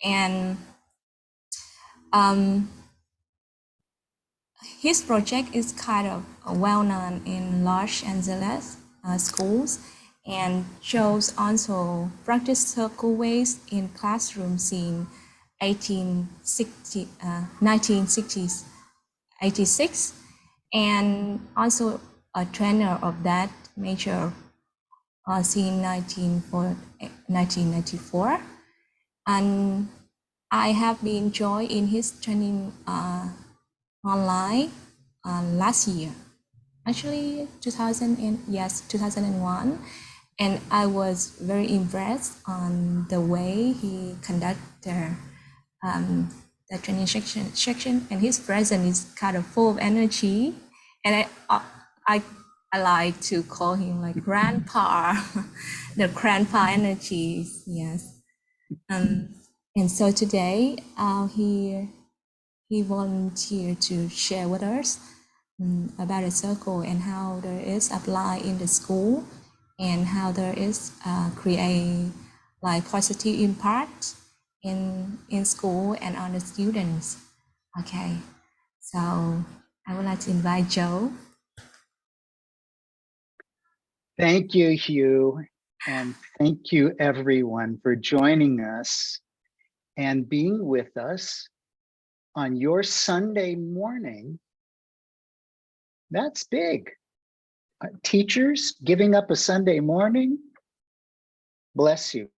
And his project is kind of well known in Los Angeles schools, and shows also practice circle ways in classrooms in 1960s, 86, and also a trainer of that major since 1994. And I have been joined in his training online last year, actually 2001, and I was very impressed on the way he conducted the training section, and his presence is kind of full of energy, and I like to call him like grandpa, the grandpa energies, yes. And so today he volunteered to share with us about a circle and how there is applied in the school, and how there is create like positive impact in school and on the students. Okay, so I would like to invite Joe. Thank you, Hugh, and thank you everyone for joining us and being with us on your Sunday morning. That's big. Teachers giving up a Sunday morning, bless you.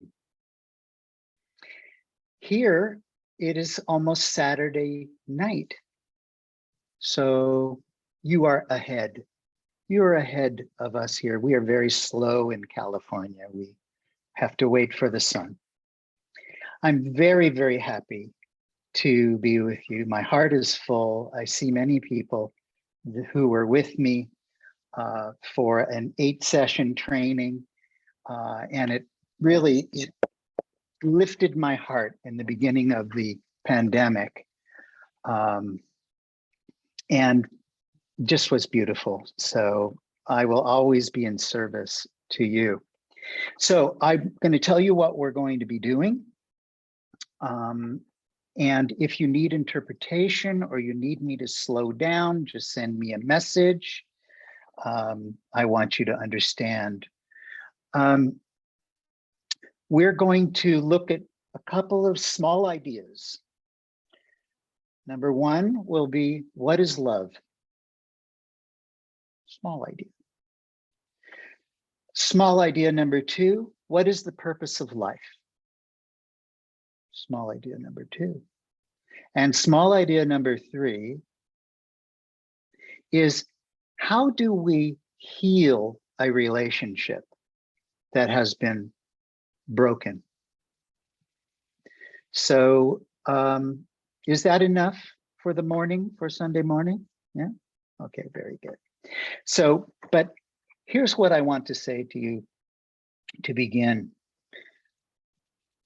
Here, it is almost Saturday night. So you are ahead. You're ahead of us here. We are very slow in California. We have to wait for the sun. I'm very, very happy to be with you. My heart is full. I see many people who were with me for an 8-session training, and it really lifted my heart in the beginning of the pandemic, and just was beautiful. So I will always be in service to you. So I'm going to tell you what we're going to be doing. And if you need interpretation or you need me to slow down, just send me a message. I want you to understand. We're going to look at a couple of small ideas. Number one will be, what is love? Small idea. Small idea number two, what is the purpose of life? Small idea number two. And small idea number three is, how do we heal a relationship that has been broken? So is that enough for the morning, for Sunday morning? Yeah, okay, very good. So, but here's what I want to say to you to begin.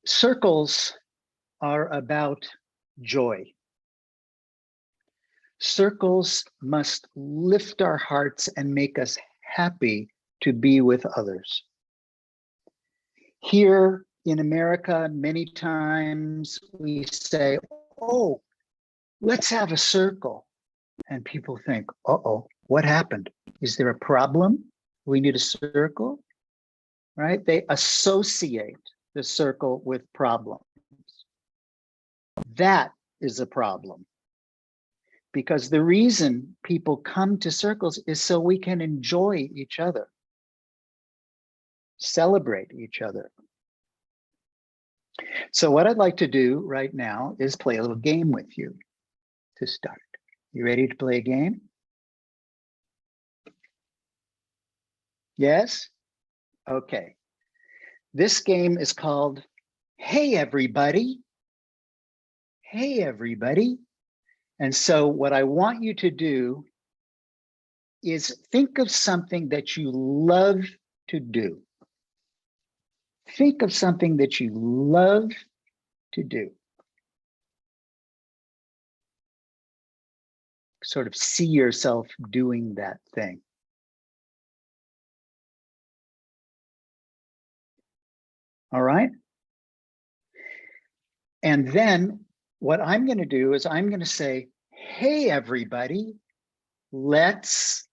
Circles are about joy. Circles must lift our hearts and make us happy to be with others. Here in America, many times we say, oh, let's have a circle. And people think, uh-oh, what happened? Is there a problem? We need a circle, right? They associate the circle with problems. That is a problem. Because the reason people come to circles is so we can enjoy each other, celebrate each other. So what I'd like to do right now is play a little game with you to start. You ready to play a game? Yes? Okay. This game is called Hey Everybody. Hey Everybody. And so what I want you to do is think of something that you love to do. Think of something that you love to do. Sort of see yourself doing that thing. All right? And then what I'm going to do is I'm going to say, hey, everybody, let's,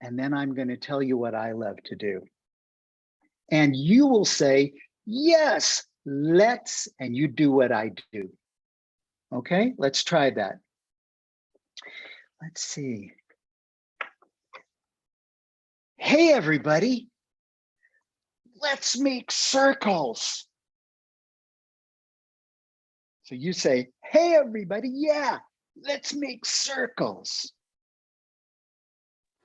and then I'm going to tell you what I love to do. And you will say, yes, let's, and you do what I do. Okay, let's try that. Let's see. Hey, everybody, let's make circles. So you say, hey, everybody, yeah, let's make circles.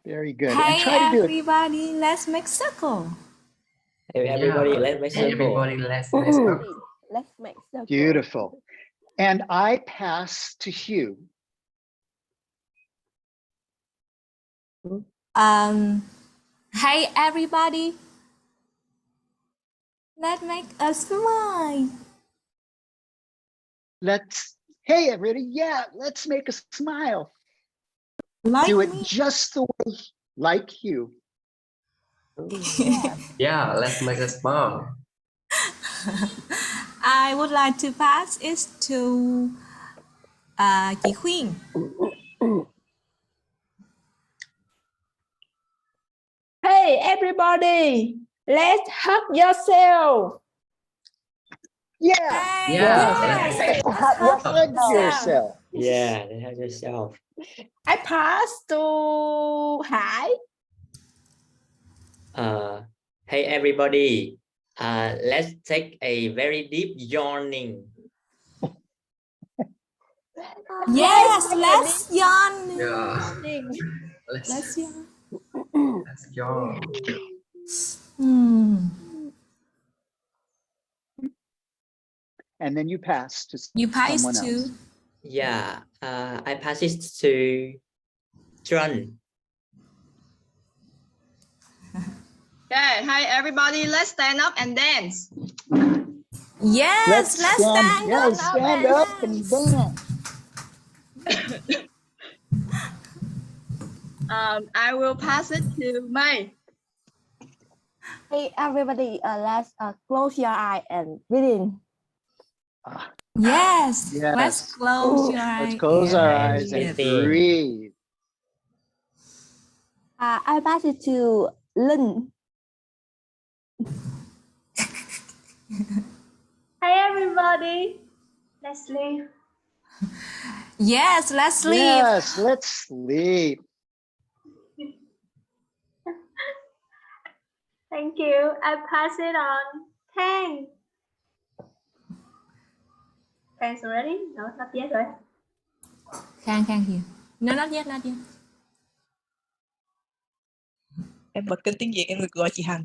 Very good. And Hey try to do it. everybody, let's make circle. Hey, everybody, Yeah. let's make Hey, circle. everybody, let's go. Let's make circle. Beautiful. And I pass to Hugh. Hey everybody, let's make a smile. Hey, everybody, yeah, let's make a smile. Like Do it me. just the way, like Hugh. Yeah, let's make a smile. I would like to pass it to chị Khuyên. Hey everybody, let's hug yourself. Yeah, Hey, Yeah, yes, let's let's hug hug yourself. yourself. Yeah, let's have yourself. I pass to Hải. Hey, everybody, let's take a very deep yawning. Yes, let's yawn. Yeah. Let's Let's yawn. go. And then you pass to You pass someone to else. Yeah, I pass it to Chung. Okay, hi everybody, let's stand up and dance. yes, let's stand up. Stand up and dance. I will pass it to May. Hey everybody, let's close your eye and breathe in. Yes, Yes. let's close your Let's eyes. close our and eyes and breathe in. breathe. I pass it to Linh. Hi everybody, let's sleep. Yes, let's sleep. Yes, let's sleep. Thank you. I pass it on. Thanks. Thanks already? No, not yet, right? Khang here. No, not yet, not yet. Em bật kênh tiếng Việt, em được gọi chị Hằng.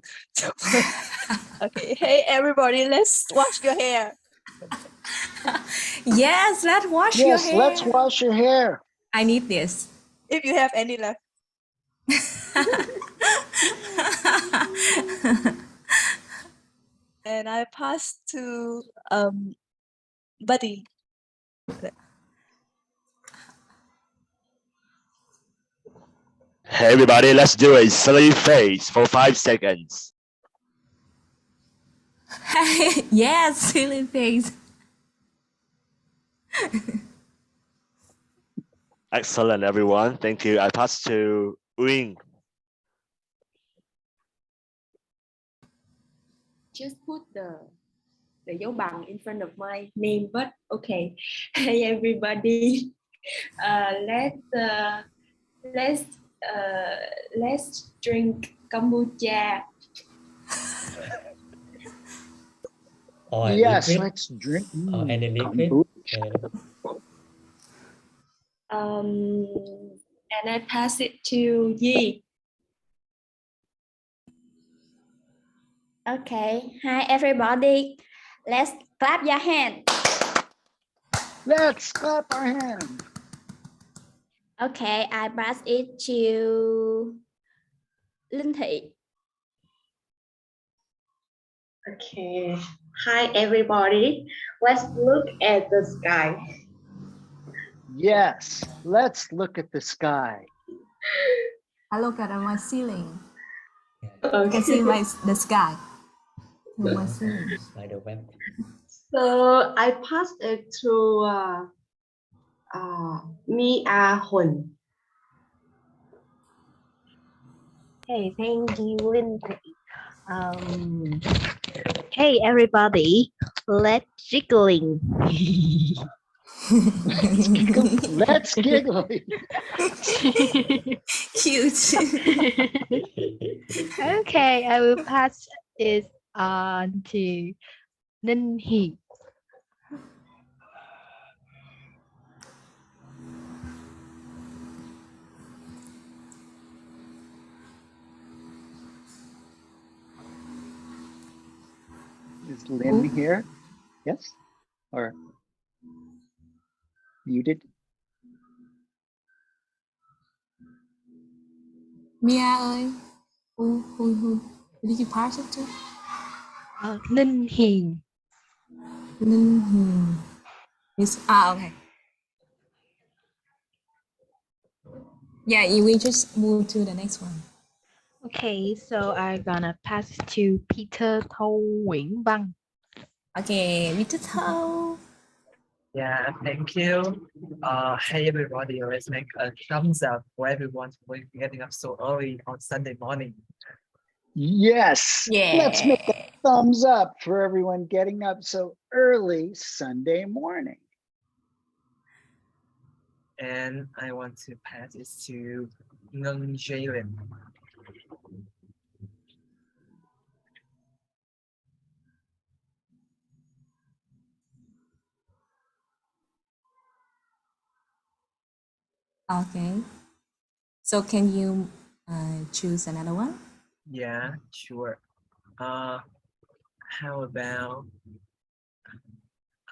Okay, hey everybody, let's wash your hair. Yes, let's wash your Yes, hair. let's wash your hair. I need this. If you have any left. And I pass to Buddy. Hey everybody, let's do a silly face for 5 seconds. Yes, silly face. Excellent, everyone. Thank you. I pass to Wing. Just put the dấu bằng in front of my name, but okay. Hey everybody, let's drink kombucha. Or Yes, liquid, let's drink. or any liquid. Kombucha. And I pass it to Yi. Okay, hi everybody, let's clap your hand. Let's clap our hands. Okay, I pass it to Linh Thị. Okay, hi everybody. Let's look at the sky. Yes, let's look at the sky. I look at my ceiling. Okay. You can see the sky. My ceiling. By the web. So I passed it to Mia Hun. Hey, thank you, Lynn. Hey, everybody, let's jiggling. Let's giggle. Cute. Okay, I will pass it on to Ninh Hỷ. Is Lynn here? Yes? Or muted? Mia ơi, who did you pass it to? Ninh Hỷ. It's okay. Yeah, we just move to the next one. Okay, so I'm gonna pass it to Peter Thâu Nguyễn Văn. Okay, Peter Thâu. Yeah, thank you. Hey everybody, let's make a thumbs up for everyone for getting up so early on Sunday morning. Yes. Yeah. Let's make a thumbs up for everyone getting up so early Sunday morning. And I want to pass it to Ngân Jalen. Okay. So can you choose another one? Yeah, sure. How about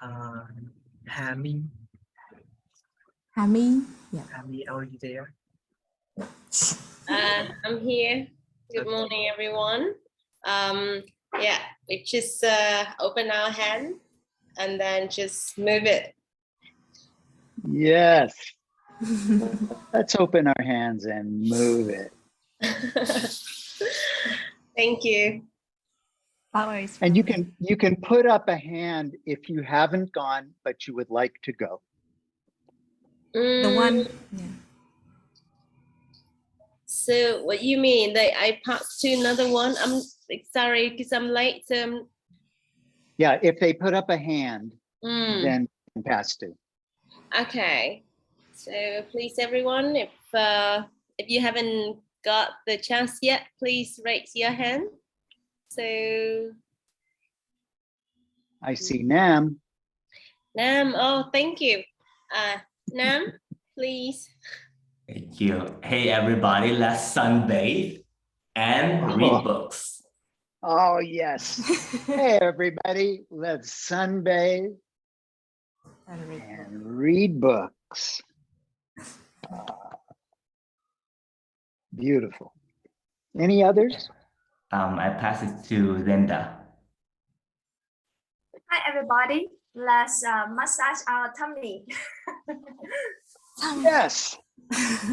Hami? Hami? Yeah. Hami, are you there? I'm here. Good morning, everyone. Yeah, we just open our hand and then just move it. Yes. Let's open our hands and move it. Thank you. Flowers. And you can put up a hand if you haven't gone, but you would like to go. The one. Yeah. So what you mean that I passed to another one? I'm sorry because I'm late. Yeah, if they put up a hand, then pass to. Okay. So please, everyone, if you haven't got the chance yet, please raise your hand. So I see Nam. Nam, oh, thank you. Nam, please. Thank you. Hey everybody, let's sunbathe and read books. Oh, yes. Hey, everybody, let's sunbathe and read books. Beautiful. Any others? I pass it to Linda. Hi, everybody. Let's massage our tummy. Yes.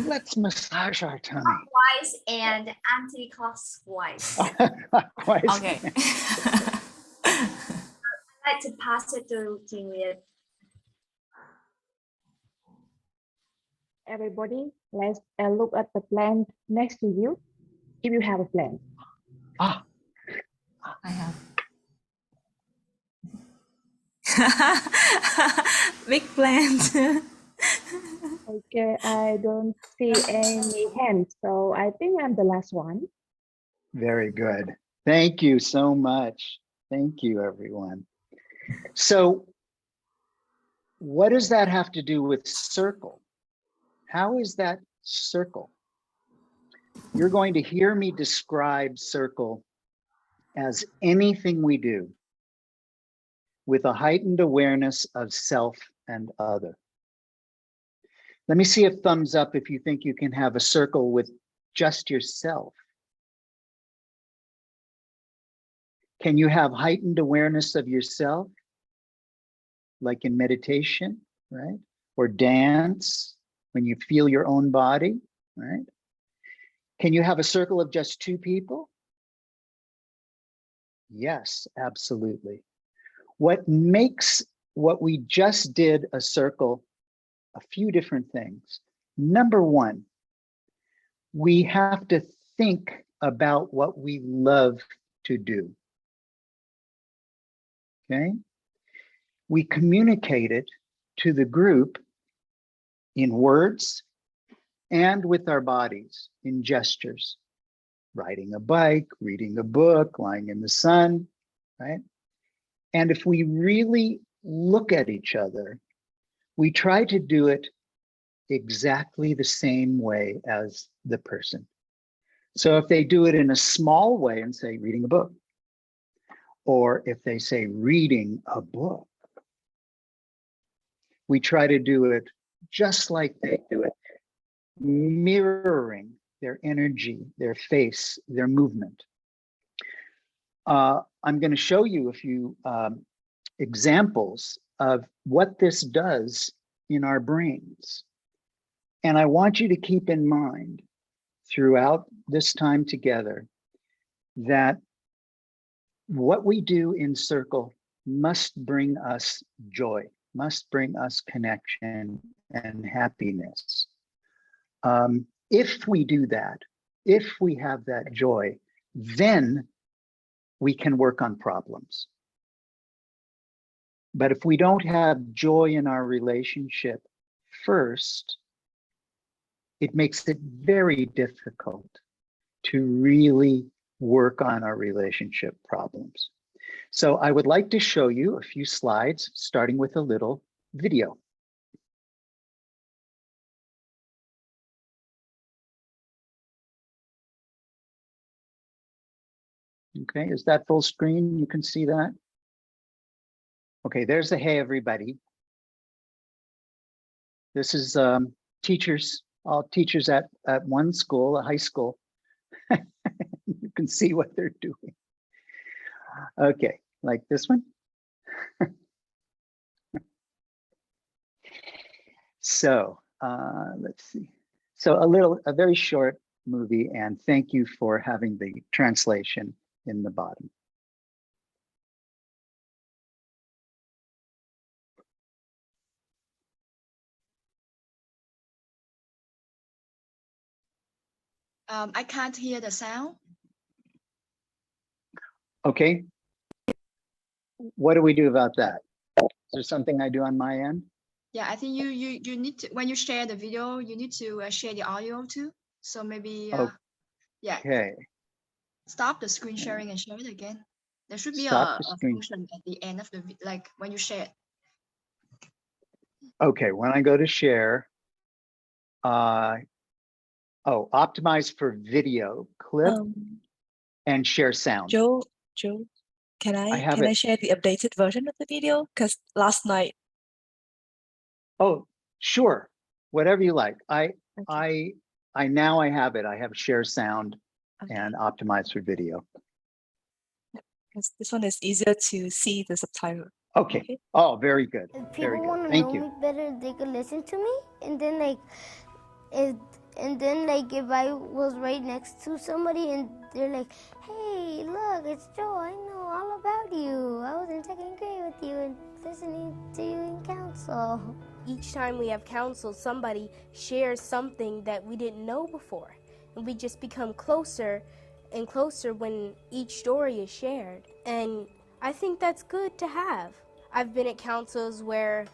Let's massage our tummy. Clockwise and anti-clockwise. Okay. I'd like to pass it to Juliet. Everybody, let's look at the plant next to you, if you have a plant. Ah, I have. Big plant. Okay, I don't see any hands, so I think I'm the last one. very good. Thank you so much. Thank you, everyone. So what does that have to do with circle? How is that circle? You're going to hear me describe circle as anything we do with a heightened awareness of self and other. Let me see a thumbs up if you think you can have a circle with just yourself. Can you have heightened awareness of yourself? Like in meditation, right? Or dance, when you feel your own body, right? Can you have a circle of just two people? Yes, absolutely. What makes what we just did a circle a few different things. Number one, we have to think about what we love to do. Okay? We communicate it to the group in words and with our bodies, in gestures. Riding a bike, reading a book, lying in the sun, right? And if we really look at each other, we try to do it exactly the same way as the person. So if they do it in a small way and say reading a book, or if they say reading a book, we try to do it just like they do it, mirroring their energy, their face, their movement. I'm going to show you a few examples of what this does in our brains. And I want you to keep in mind throughout this time together that what we do in circle must bring us joy, must bring us connection and happiness. If we do that, if we have that joy, then we can work on problems. But if we don't have joy in our relationship first, it makes it very difficult to really work on our relationship problems. So I would like to show you a few slides, starting with a little video. Okay, is that full screen? You can see that? Okay, there's the hey everybody. This is teachers, all teachers at one school, a high school. You can see what they're doing. Okay, like this one. So let's see. So a very short movie, and thank you for having the translation in the bottom. I can't hear the sound. Okay. What do we do about that? Is there something I do on my end? Yeah, I think you need to, when you share the video, you need to share the audio too. So maybe yeah. Okay. Stop the screen sharing and share it again. There should be Stop a the screen. function at the end of the like when you share it. Okay, when I go to share, optimize for video, clip, and share sound. Joe, can I share the updated version of the video? Because last night. Oh, sure. Whatever you like. I now I have it. I have share sound and optimize for video. Because this one is easier to see the subtitle. Okay. Oh, very good. If Very people good. want to Thank know you. me better, they could listen to me, and then if I was right next to somebody and they're like, "Hey, look, it's Joe. I know all about you. I was in second grade with you and listening to you in council." Each time we have council, somebody shares something that we didn't know before, and we just become closer and closer when each story is shared. And I think that's good to have. I've been at councils where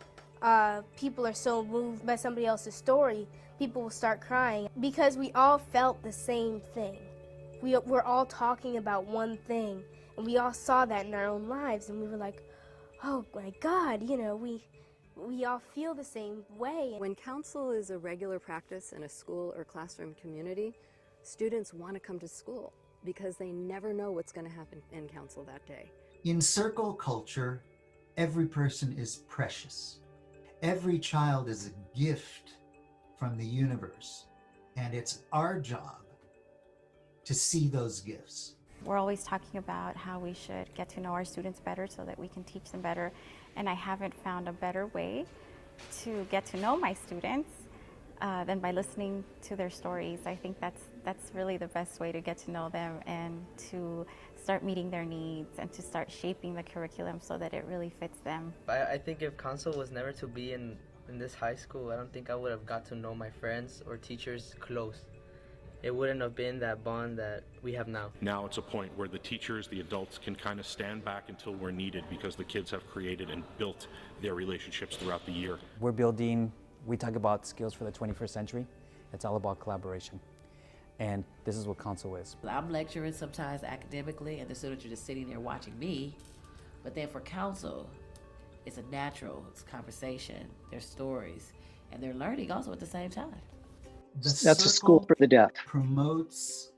people are so moved by somebody else's story, people will start crying because we all felt the same thing. We're all talking about one thing, and we all saw that in our own lives, and we were like, oh my God, we all feel the same way. When council is a regular practice in a school or classroom community, students want to come to school because they never know what's going to happen in council that day. In circle culture, every person is precious. Every child is a gift from the universe, and it's our job to see those gifts. We're always talking about how we should get to know our students better so that we can teach them better, and I haven't found a better way to get to know my students than by listening to their stories. I think that's really the best way to get to know them and to start meeting their needs and to start shaping the curriculum so that it really fits them. I think if council was never to be in this high school, I don't think I would have got to know my friends or teachers close. It wouldn't have been that bond that we have now. Now it's a point where the teachers, the adults can kind of stand back until we're needed because the kids have created and built their relationships throughout the year. We talk about skills for the 21st century. It's all about collaboration. And this is what council is. I'm lecturing sometimes academically and the students are just sitting there watching me. But then for council, it's a natural, it's conversation, there's stories, and they're learning also at the same time. That's a school for the deaf. Promotes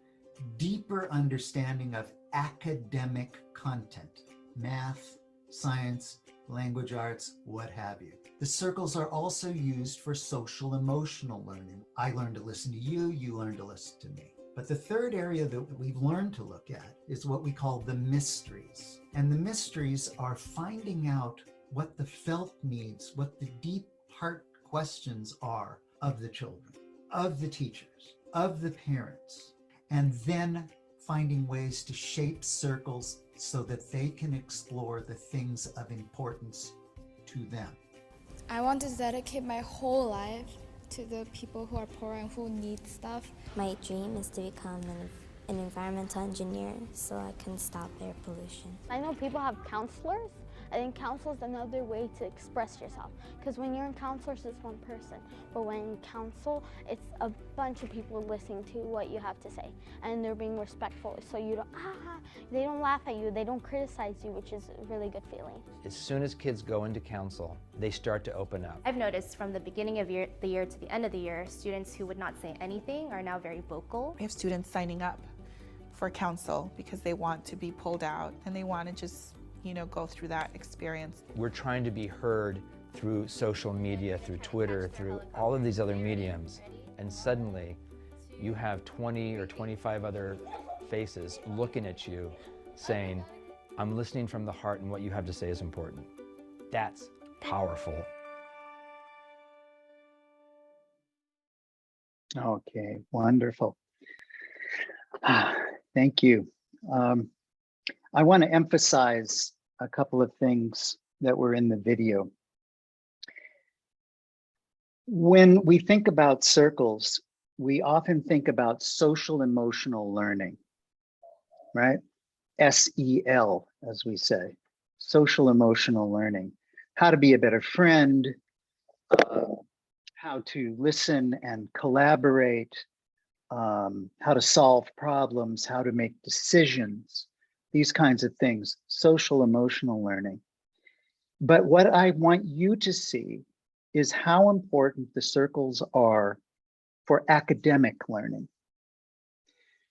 deeper understanding of academic content, math, science, language arts, what have you. The circles are also used for social emotional learning. I learn to listen to you, you learn to listen to me. But the third area that we've learned to look at is what we call the mysteries. And the mysteries are finding out what the felt needs, what the deep heart questions are of the children, of the teachers, of the parents, and then finding ways to shape circles so that they can explore the things of importance to them. I want to dedicate my whole life to the people who are poor and who need stuff. My dream is to become an environmental engineer so I can stop air pollution. I know people have counselors. I think counsel is another way to express yourself. Because when you're in counsel, it's just one person. But when in counsel, it's a bunch of people listening to what you have to say. And they're being respectful. So you don't, they don't laugh at you, they don't criticize you, which is a really good feeling. As soon as kids go into council, they start to open up. I've noticed from the beginning of the year to the end of the year, students who would not say anything are now very vocal. We have students signing up for council because they want to be pulled out and they want to just go through that experience. We're trying to be heard through social media, through Twitter, through all of these other mediums, and suddenly you have 20 or 25 other faces looking at you saying, I'm listening from the heart and what you have to say is important. That's powerful. Okay, wonderful. Thank you. I want to emphasize a couple of things that were in the video. When we think about circles, we often think about social emotional learning, right? SEL, as we say, social emotional learning. How to be a better friend, how to listen and collaborate, how to solve problems, how to make decisions, these kinds of things, social emotional learning. But what I want you to see is how important the circles are for academic learning,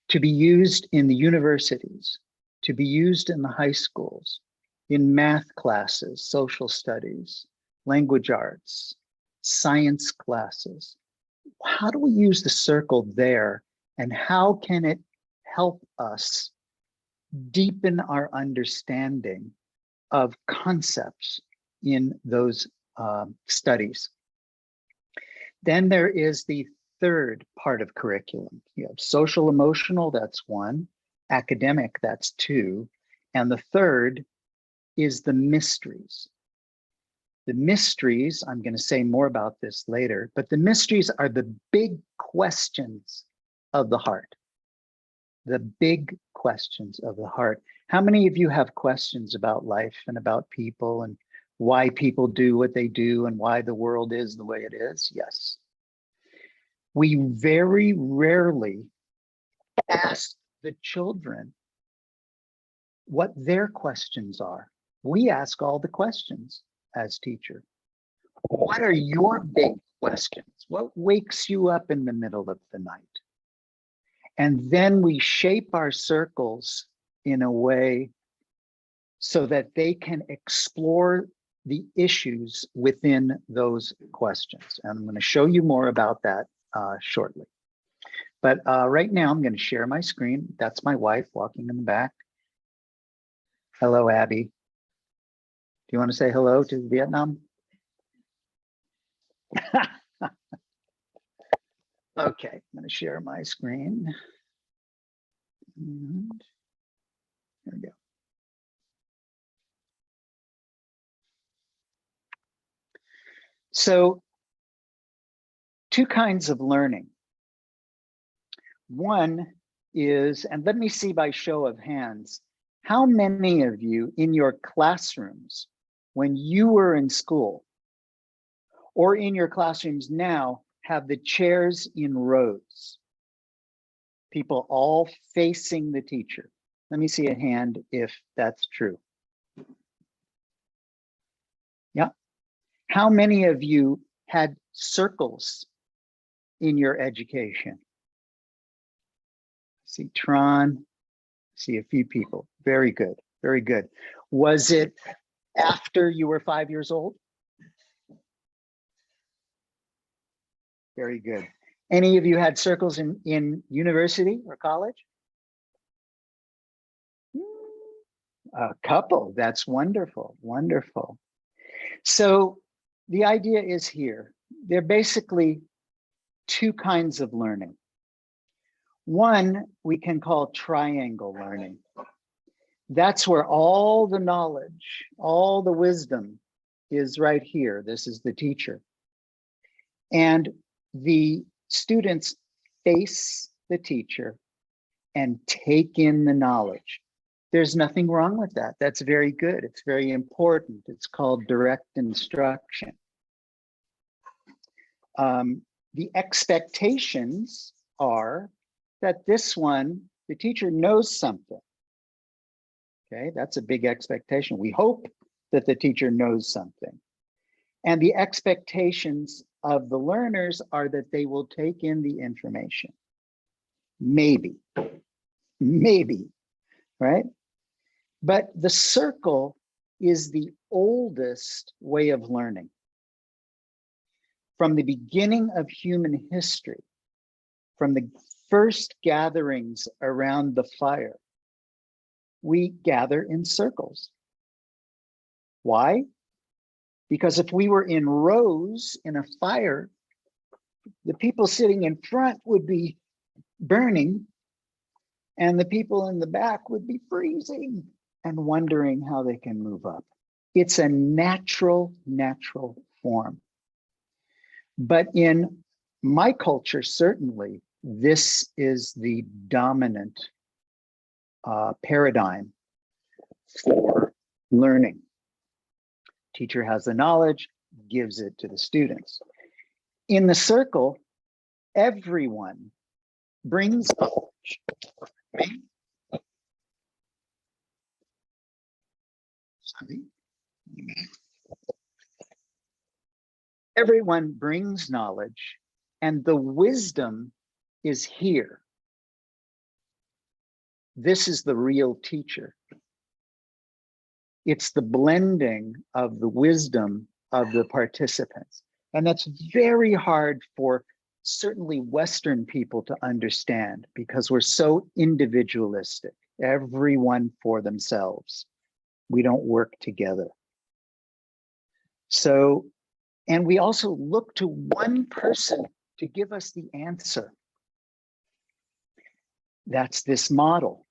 to be used in the universities, to be used in the high schools, in math classes, social studies, language arts, science classes. How do we use the circle there, and how can it help us deepen our understanding of concepts in those studies? Then there is the third part of curriculum. You have social emotional, that's one, academic, that's two, and the third is the mysteries. The mysteries, I'm going to say more about this later, but the mysteries are the big questions of the heart. The big questions of the heart. How many of you have questions about life and about people and why people do what they do and why the world is the way it is? Yes. We very rarely ask the children what their questions are. We ask all the questions as teacher. What are your big questions? What wakes you up in the middle of the night? And then we shape our circles in a way so that they can explore the issues within those questions. And I'm going to show you more about that shortly. But right now I'm going to share my screen. That's my wife walking in the back. Hello, Abby. Do you want to say hello to Vietnam? Okay, I'm going to share my screen. And there we go. So, two kinds of learning. One is, and let me see by show of hands, how many of you in your classrooms, when you were in school, or in your classrooms now, have the chairs in rows? People all facing the teacher. Let me see a hand if that's true. Yeah. How many of you had circles in your education? See Tron, see a few people. Very good, very good. Was it after you were 5 years old? Very good. Any of you had circles in university or college? A couple, that's wonderful, wonderful. So the idea is here, there are basically two kinds of learning. One we can call triangle learning. That's where all the knowledge, all the wisdom is right here. This is the teacher. And the students face the teacher and take in the knowledge. There's nothing wrong with that. That's very good. It's very important. It's called direct instruction. The expectations are that this one, the teacher knows something. Okay, that's a big expectation. We hope that the teacher knows something. And the expectations of the learners are that they will take in the information. Maybe, right? But the circle is the oldest way of learning. From the beginning of human history, from the first gatherings around the fire, we gather in circles. Why? Because if we were in rows in a fire, the people sitting in front would be burning and the people in the back would be freezing and wondering how they can move up. It's a natural form. But in my culture, certainly, this is the dominant paradigm for learning. Teacher has the knowledge, gives it to the students. In the circle, everyone brings knowledge. Sorry. Everyone brings knowledge, and the wisdom is here. This is the real teacher. It's the blending of the wisdom of the participants. And that's very hard for certainly Western people to understand because we're so individualistic, everyone for themselves. We don't work together. So, and we also look to one person to give us the answer. That's this model.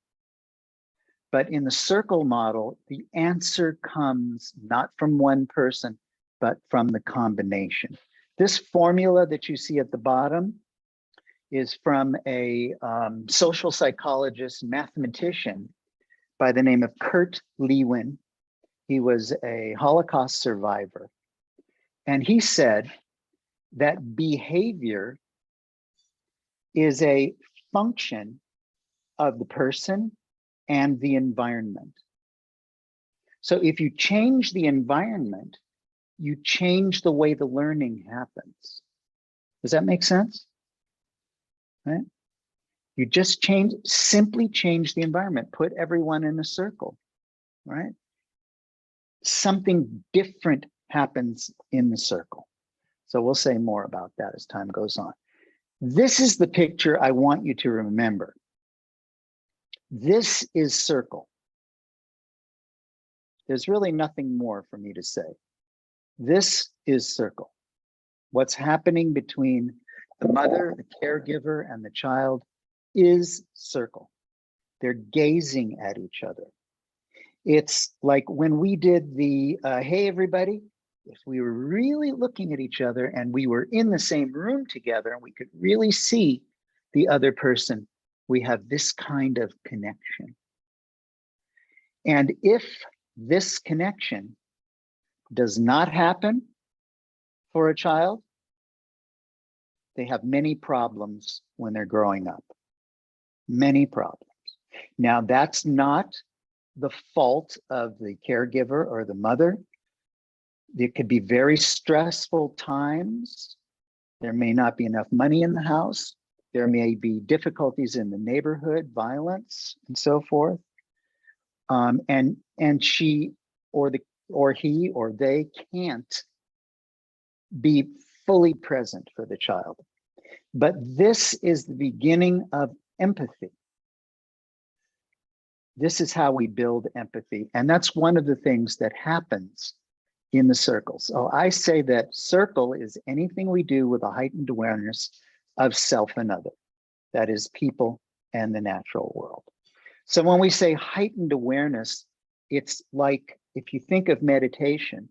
But in the circle model, the answer comes not from one person, but from the combination. This formula that you see at the bottom is from a social psychologist, mathematician by the name of Kurt Lewin. He was a Holocaust survivor. And he said that behavior is a function of the person and the environment. So if you change the environment, you change the way the learning happens. Does that make sense? Right? You just simply change the environment, put everyone in a circle, right? Something different happens in the circle. So we'll say more about that as time goes on. This is the picture I want you to remember. This is circle. There's really nothing more for me to say. This is circle. What's happening between The mother, the caregiver, and the child is circle. They're gazing at each other. It's like when we did the, hey, everybody, if we were really looking at each other and we were in the same room together and we could really see the other person, we have this kind of connection. And if this connection does not happen for a child, they have many problems when they're growing up. Many problems. Now, that's not the fault of the caregiver or the mother. It could be very stressful times. There may not be enough money in the house. There may be difficulties in the neighborhood, violence, and so forth. And she or he or they can't be fully present for the child. But this is the beginning of empathy. This is how we build empathy. And that's one of the things that happens in the circle. So I say that circle is anything we do with a heightened awareness of self and other. That is people and the natural world. So when we say heightened awareness, it's like if you think of meditation,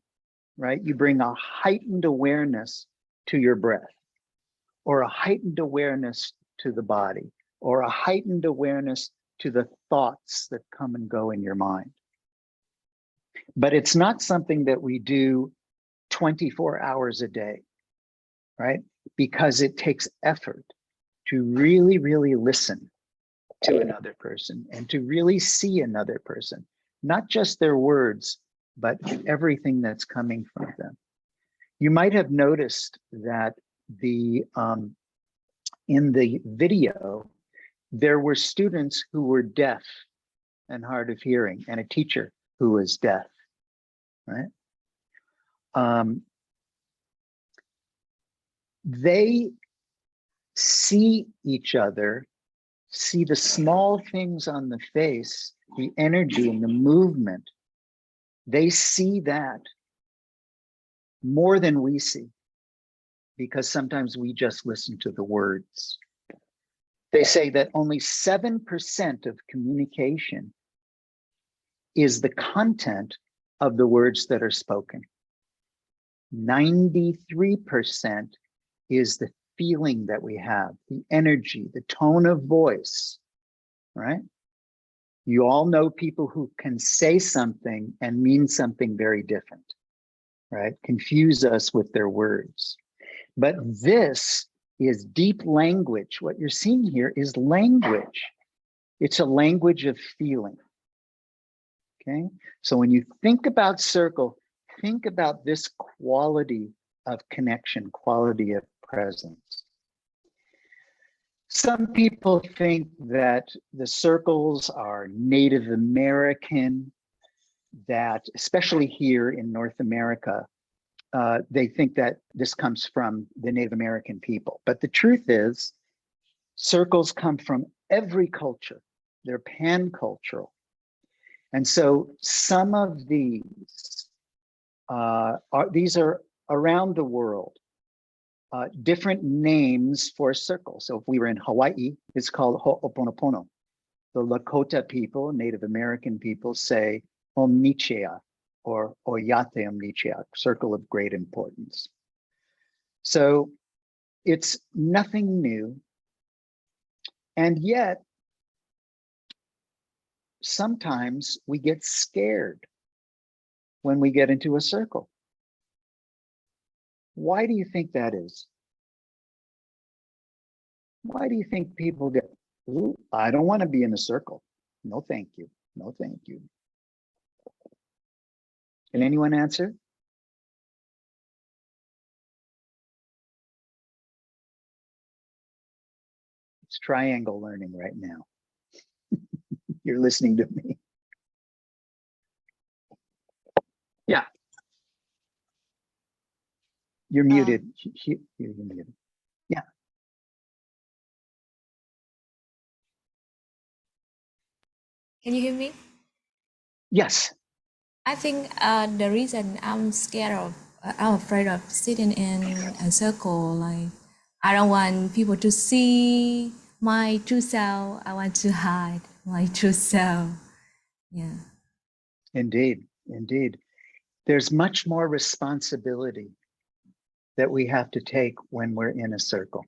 right? You bring a heightened awareness to your breath, or a heightened awareness to the body, or a heightened awareness to the thoughts that come and go in your mind. But it's not something that we do 24 hours a day, right? Because it takes effort to really, really listen to another person and to really see another person, not just their words, but everything that's coming from them. You might have noticed that in the video, there were students who were deaf and hard of hearing and a teacher who was deaf, right? They see each other, see the small things on the face, the energy and the movement. They see that more than we see, because sometimes we just listen to the words. They say that only 7% of communication is the content of the words that are spoken. 93% is the feeling that we have, the energy, the tone of voice, right? You all know people who can say something and mean something very different, right? Confuse us with their words. But this is deep language. What you're seeing here is language. It's a language of feeling, okay? So when you think about circle, think about this quality of connection, quality of presence. Some people think that the circles are Native American, that especially here in North America, they think that this comes from the Native American people. But the truth is, circles come from every culture. They're pan-cultural. And so some of these are around the world. Different names for a circle. So if we were in Hawaii, it's called Ho'oponopono. The Lakota people, Native American people, say Omnichea or Oyate Omnichea, circle of great importance. So it's nothing new. And yet, sometimes we get scared when we get into a circle. Why do you think that is? Why do you think people get, ooh, I don't want to be in a circle. No, thank you. No, thank you. Can anyone answer? It's triangle learning right now. You're listening to me. Yeah. You're muted. You're muted. Yeah. Can you hear me? Yes. I think the reason I'm afraid of sitting in a circle, like I don't want people to see my true self. I want to hide my true self. Yeah. Indeed, indeed. There's much more responsibility that we have to take when we're in a circle.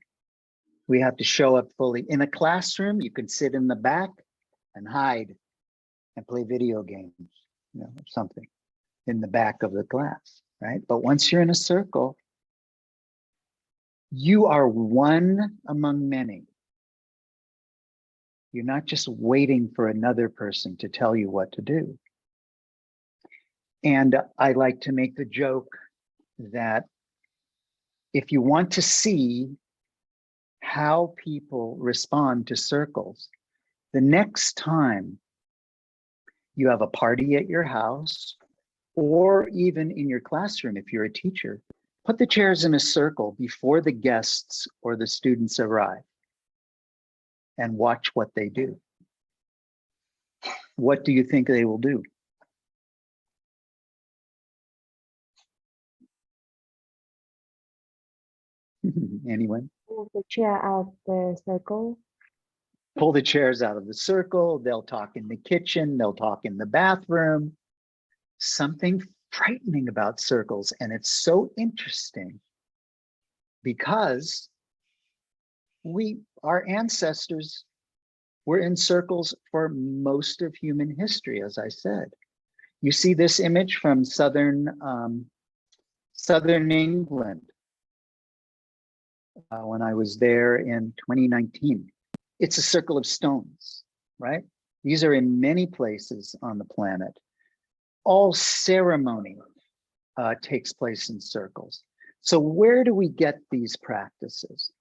We have to show up fully. In a classroom, you can sit in the back and hide and play video games, you know, or something in the back of the class, right? But once you're in a circle, you are one among many. You're not just waiting for another person to tell you what to do. And I like to make the joke that if you want to see how people respond to circles, the next time you have a party at your house, or even in your classroom, if you're a teacher, put the chairs in a circle before the guests or the students arrive and watch what they do. What do you think they will do? Anyone? Move the chair out the circle. Pull the chairs out of the circle. They'll talk in the kitchen. They'll talk in the bathroom. Something frightening about circles. And it's so interesting because our ancestors were in circles for most of human history, as I said. You see this image from southern England when I was there in 2019. It's a circle of stones, right? These are in many places on the planet. All ceremony takes place in circles. So where do we get these practices?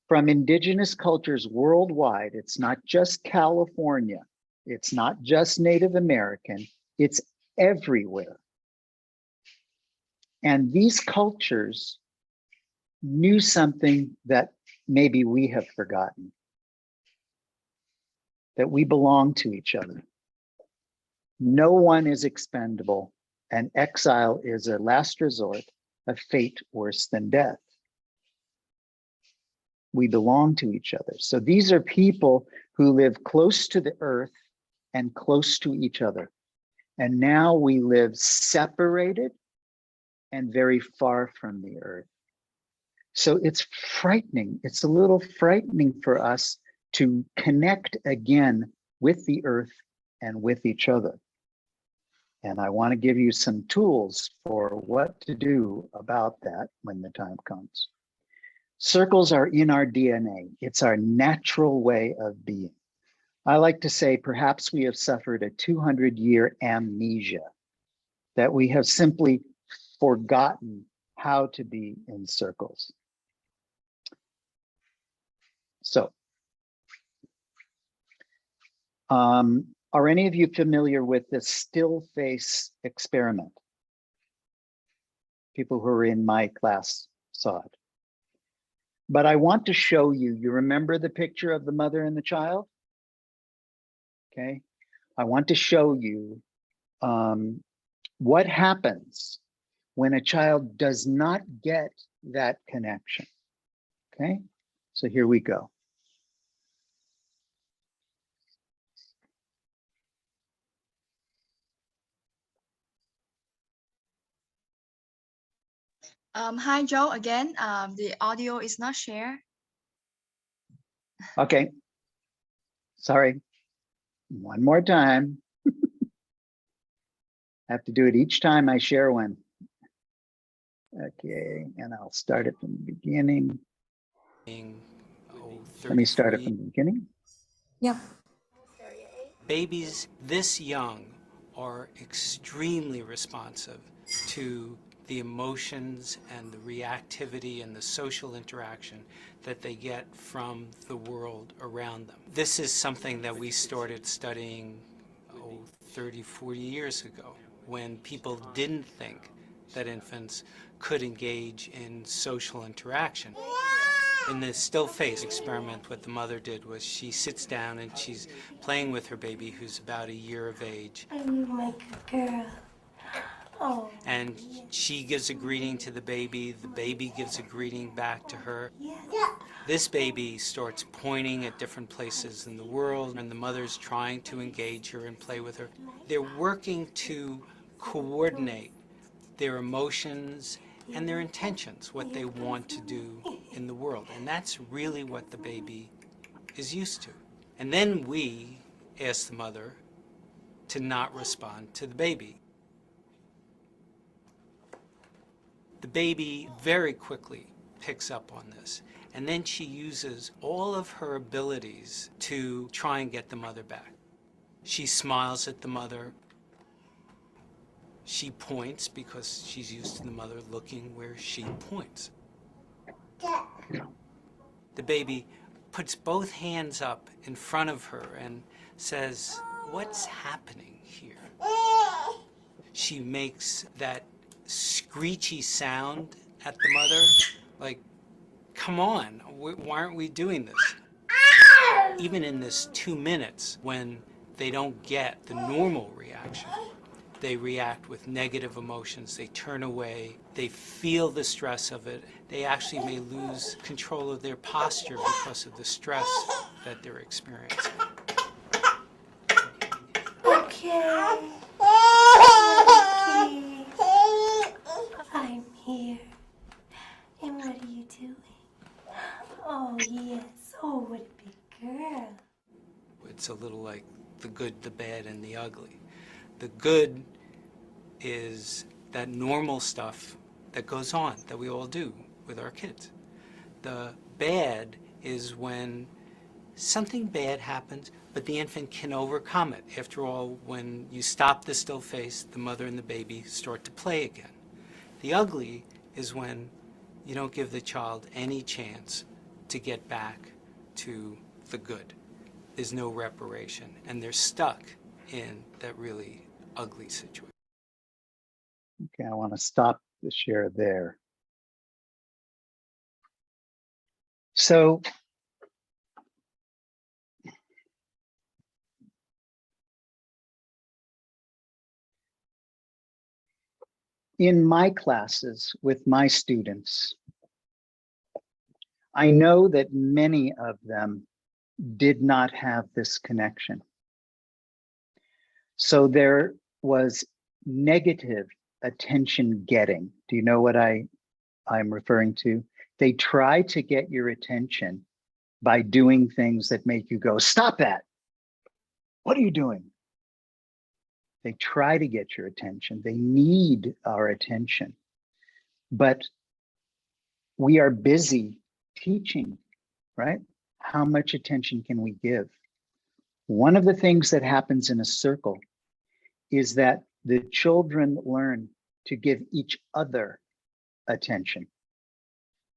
From indigenous cultures worldwide. It's not just California. It's not just Native American. It's everywhere. And these cultures knew something that maybe we have forgotten, that we belong to each other. No one is expendable, and exile is a last resort, a fate worse than death. We belong to each other. So these are people who live close to the earth and close to each other. And now we live separated and very far from the earth. So it's frightening. It's a little frightening for us to connect again with the earth and with each other. And I want to give you some tools for what to do about that when the time comes. Circles are in our DNA. It's our natural way of being. I like to say perhaps we have suffered a 200-year amnesia, that we have simply forgotten how to be in circles. So, are any of you familiar with the still face experiment? People who are in my class saw it. But I want to show you, you remember the picture of the mother and the child? Okay, I want to show you what happens when a child does not get that connection. Okay, so here we go. Hi, Joe, again. The audio is not shared. Okay, sorry. One more time. I have to do it each time I share one. Okay, and I'll start it from the beginning. Let me start it from the beginning. Yep. Babies this young are extremely responsive to the emotions and the reactivity and the social interaction that they get from the world around them. This is something that we started studying 30, 40 years ago, when people didn't think that infants could engage in social interaction. In the still face experiment, what the mother did was she sits down and she's playing with her baby who's about a year of age. I'm like a girl. Oh. And she gives a greeting to the baby gives a greeting back to her. This baby starts pointing at different places in the world, and the mother's trying to engage her and play with her. They're working to coordinate their emotions and their intentions, what they want to do in the world. And that's really what the baby is used to. And then we ask the mother to not respond to the baby. The baby very quickly picks up on this, and then she uses all of her abilities to try and get the mother back. She smiles at the mother. She points because she's used to the mother looking where she points. The baby puts both hands up in front of her and says, "What's happening here?" She makes that screechy sound at the mother, like, come on, why aren't we doing this? Even in this 2 minutes, when they don't get the normal reaction, they react with negative emotions, they turn away, they feel the stress of it, they actually may lose control of their posture because of the stress that they're experiencing. Okay. I'm here. And what are you doing? Oh, yes. Oh, what a big girl. It's a little like the good, the bad, and the ugly. The good is that normal stuff that goes on, that we all do with our kids. The bad is when something bad happens, but the infant can overcome it. After all, when you stop the still face, the mother and the baby start to play again. The ugly is when you don't give the child any chance to get back to the good. There's no reparation, and they're stuck in that really ugly situation. Okay, I want to stop the share there. So in my classes with my students, I know that many of them did not have this connection. So there was negative attention getting. Do you know what I'm referring to? They try to get your attention by doing things that make you go, stop that. What are you doing? They try to get your attention. They need our attention. But we are busy teaching, right? How much attention can we give? One of the things that happens in a circle is that the children learn to give each other attention.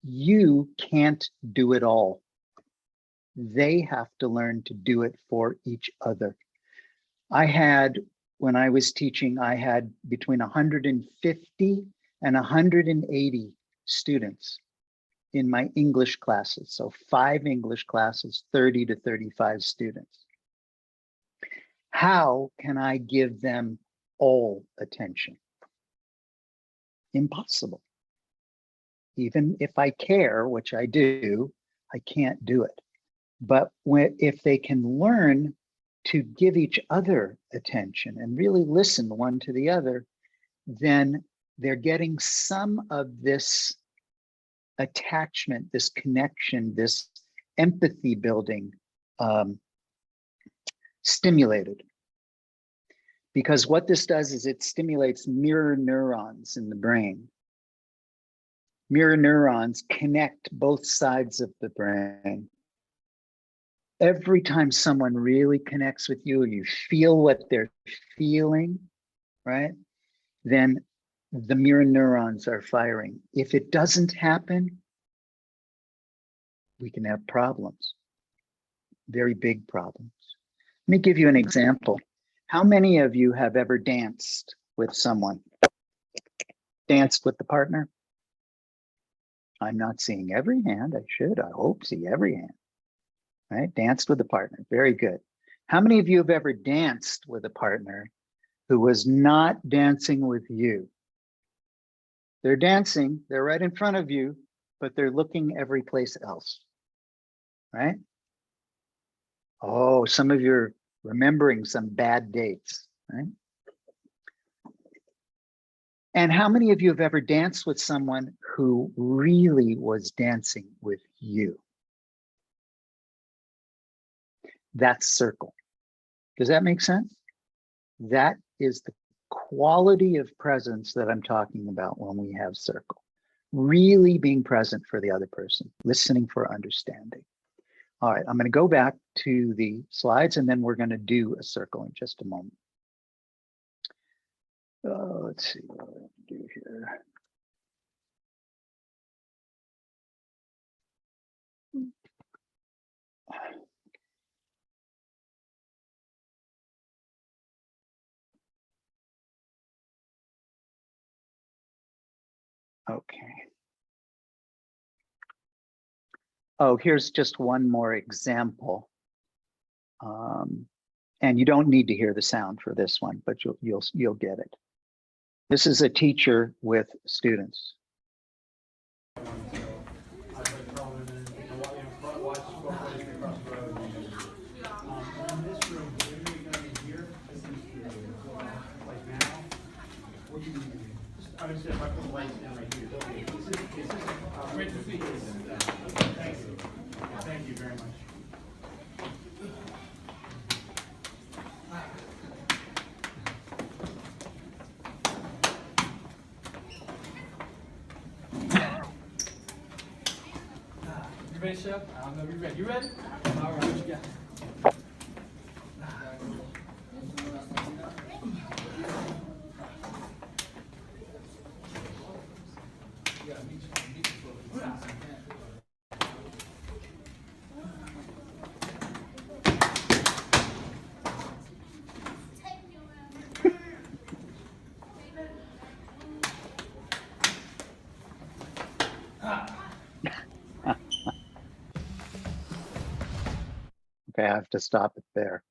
You can't do it all. They have to learn to do it for each other. When I was teaching, I had between 150 and 180 students in my English classes. So 5 English classes, 30 to 35 students. How can I give them all attention? Impossible. Even if I care, which I do, I can't do it. But if they can learn to give each other attention and really listen one to the other, then they're getting some of this attachment, this connection, this empathy building stimulated. Because what this does is it stimulates mirror neurons in the brain. Mirror neurons connect both sides of the brain. Every time someone really connects with you, you feel what they're feeling, right? Then the mirror neurons are firing. If it doesn't happen, we can have problems, very big problems. Let me give you an example. How many of you have ever danced with someone? Danced with the partner? I'm not seeing every hand. I hope see every hand. Right? Danced with a partner. Very good. How many of you have ever danced with a partner who was not dancing with you. They're dancing, they're right in front of you, but they're looking every place else, right? Oh, some of you are remembering some bad dates, right? And how many of you have ever danced with someone who really was dancing with you? That's circle. Does that make sense? That is the quality of presence that I'm talking about when we have circle. Really being present for the other person, listening for understanding. All right, I'm going to go back to the slides and then we're going to do a circle in just a moment. Let's see what I can do here. Okay. Oh, here's just one more example. And you don't need to hear the sound for this one, but you'll get it. This is a teacher with students. Thank you very much. You ready, Chef? I don't know if you're ready. You ready? All right, what you got? Okay, I have to stop it there.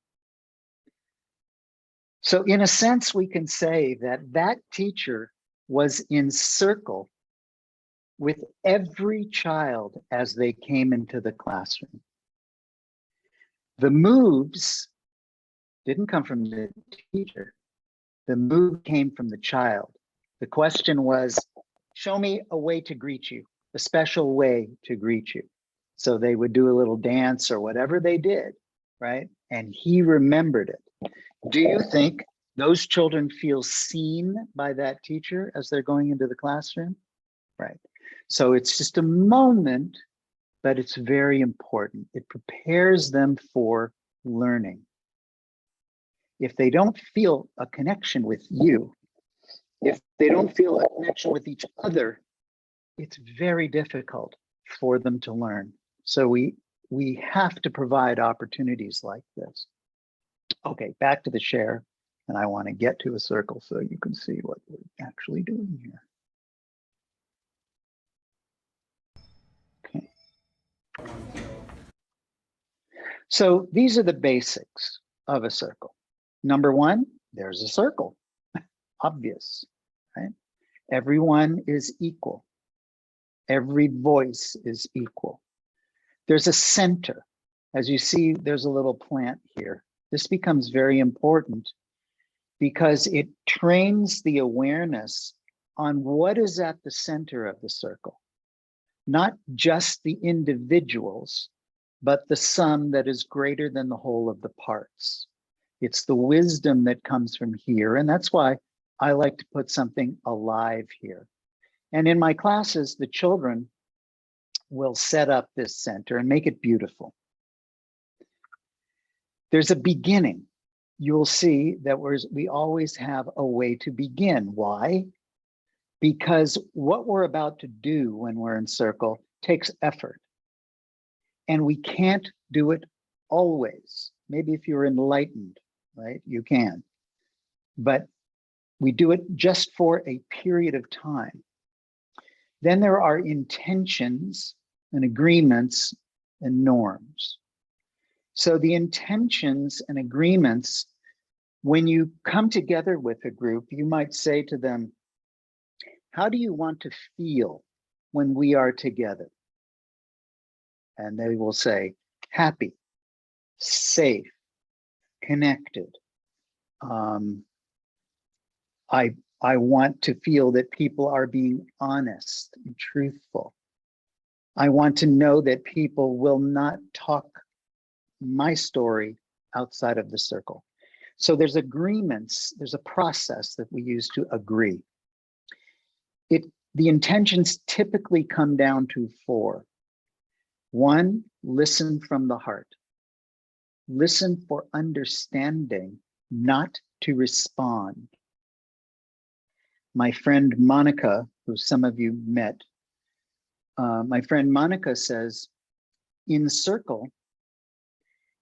So in a sense, we can say that that teacher was in circle with every child as they came into the classroom. The moves didn't come from the teacher. The move came from the child. The question was, show me a way to greet you, a special way to greet you. So they would do a little dance or whatever they did, right? And he remembered it. Do you think those children feel seen by that teacher as they're going into the classroom? Right. So it's just a moment, but it's very important. It prepares them for learning. If they don't feel a connection with you, if they don't feel a connection with each other, it's very difficult for them to learn. So we have to provide opportunities like this. Okay, back to the share. And I want to get to a circle so you can see what we're actually doing here. Okay. So these are the basics of a circle. Number one, there's a circle. Obvious, right? Everyone is equal. Every voice is equal. There's a center. As you see, there's a little plant here. This becomes very important because it trains the awareness on what is at the center of the circle. Not just the individuals, but the sum that is greater than the whole of the parts. It's the wisdom that comes from here. And that's why I like to put something alive here. And in my classes, the children will set up this center and make it beautiful. There's a beginning. You'll see that we always have a way to begin. Why? Because what we're about to do when we're in circle takes effort. And we can't do it always. Maybe if you're enlightened, right, you can. But we do it just for a period of time. Then there are intentions and agreements and norms. So the intentions and agreements When you come together with a group, you might say to them, how do you want to feel when we are together? And they will say, happy, safe, connected. I want to feel that people are being honest and truthful. I want to know that people will not talk my story outside of the circle. So there's agreements, there's a process that we use to agree. The intentions typically come down to 4. 1, listen from the heart. Listen for understanding, not to respond. My friend Monica, who some of you met, my friend Monica says, in circle,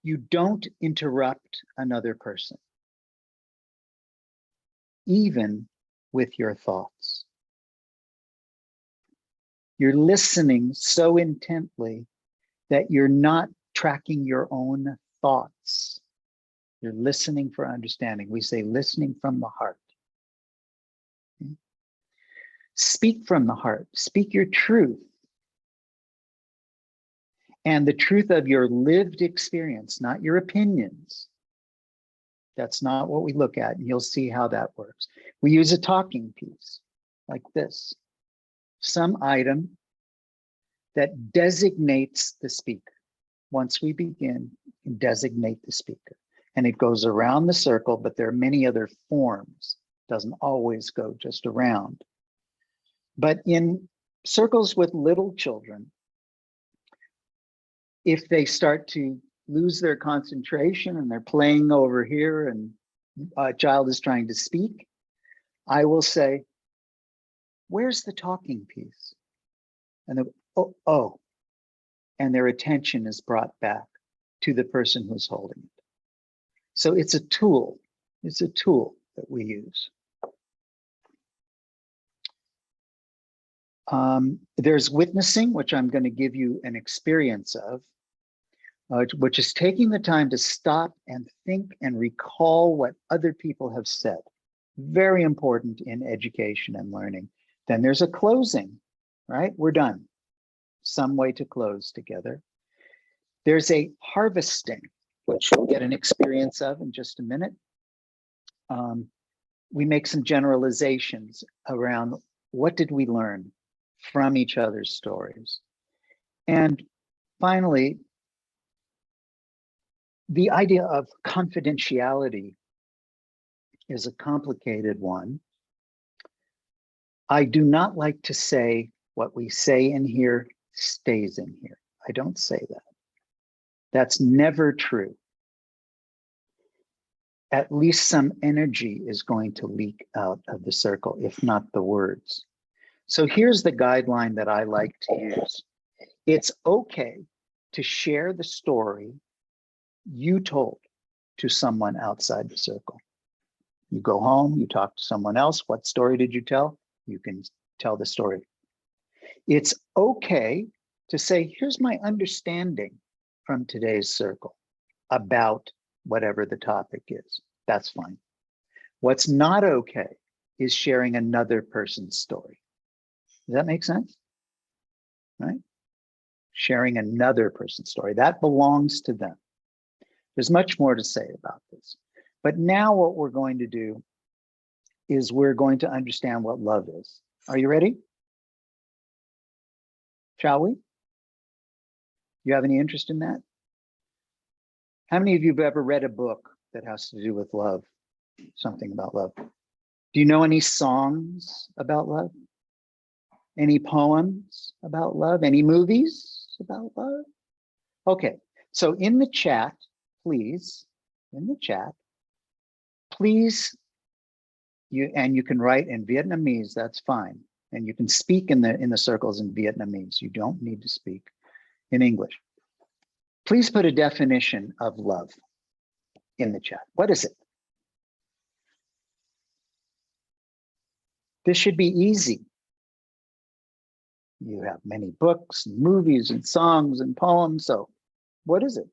you don't interrupt another person, even with your thoughts. You're listening so intently that you're not tracking your own thoughts. You're listening for understanding. We say listening from the heart. Speak from the heart. Speak your truth. And the truth of your lived experience, not your opinions. That's not what we look at, and you'll see how that works. We use a talking piece like this. Some item that designates the speaker. Once we begin, designate the speaker. And it goes around the circle, but there are many other forms. It doesn't always go just around. But in circles with little children, if they start to lose their concentration and they're playing over here and a child is trying to speak, I will say, where's the talking piece? And they, oh, and their attention is brought back to the person who's holding it. So it's a tool. It's a tool that we use. There's witnessing, which I'm going to give you an experience of, which is taking the time to stop and think and recall what other people have said. Very important in education and learning. Then there's a closing, right? We're done. Some way to close together. There's a harvesting, which we'll get an experience of in just a minute. We make some generalizations around what did we learn from each other's stories. And finally, the idea of confidentiality is a complicated one. I do not like to say what we say in here stays in here. I don't say that. That's never true. At least some energy is going to leak out of the circle, if not the words. So here's the guideline that I like to use. It's okay to share the story you told to someone outside the circle. You go home, you talk to someone else. What story did you tell? You can tell the story. It's okay to say, here's my understanding from today's circle about whatever the topic is. That's fine. What's not okay is sharing another person's story. Does that make sense? Right? Sharing another person's story. That belongs to them. There's much more to say about this. But now what we're going to do is we're going to understand what love is. Are you ready? Shall we? You have any interest in that? How many of you have ever read a book that has to do with love? Something about love. Do you know any songs about love? Any poems about love? Any movies about love? Okay, so in the chat, please, you can write in Vietnamese, that's fine. And you can speak in the circles in Vietnamese. You don't need to speak in English. Please put a definition of love in the chat. What is it? This should be easy. You have many books, and movies, and songs, and poems. So what is it?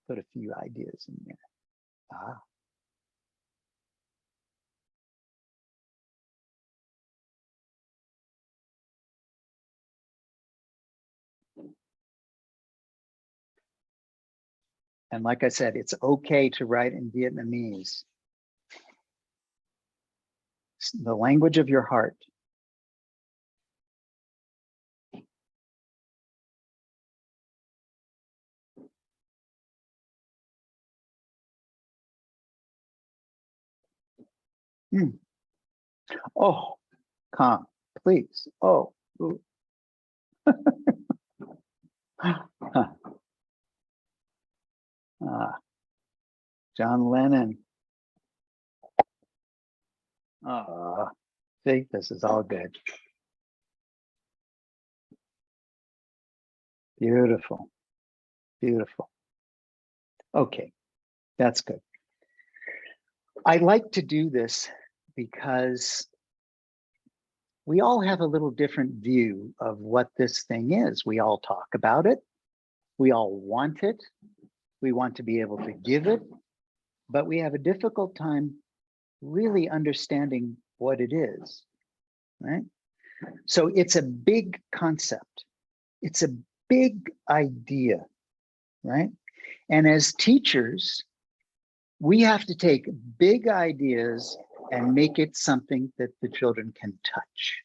put a few ideas in there. Ah. And like I said, it's okay to write in Vietnamese. It's the language of your heart. Oh, calm, please. Oh. John Lennon. See, this is all good. Beautiful, beautiful. Okay, that's good. I like to do this because we all have a little different view of what this thing is. We all talk about it. We all want it. We want to be able to give it, but we have a difficult time really understanding what it is, right? So it's a big concept. It's a big idea, right? And as teachers, we have to take big ideas and make it something that the children can touch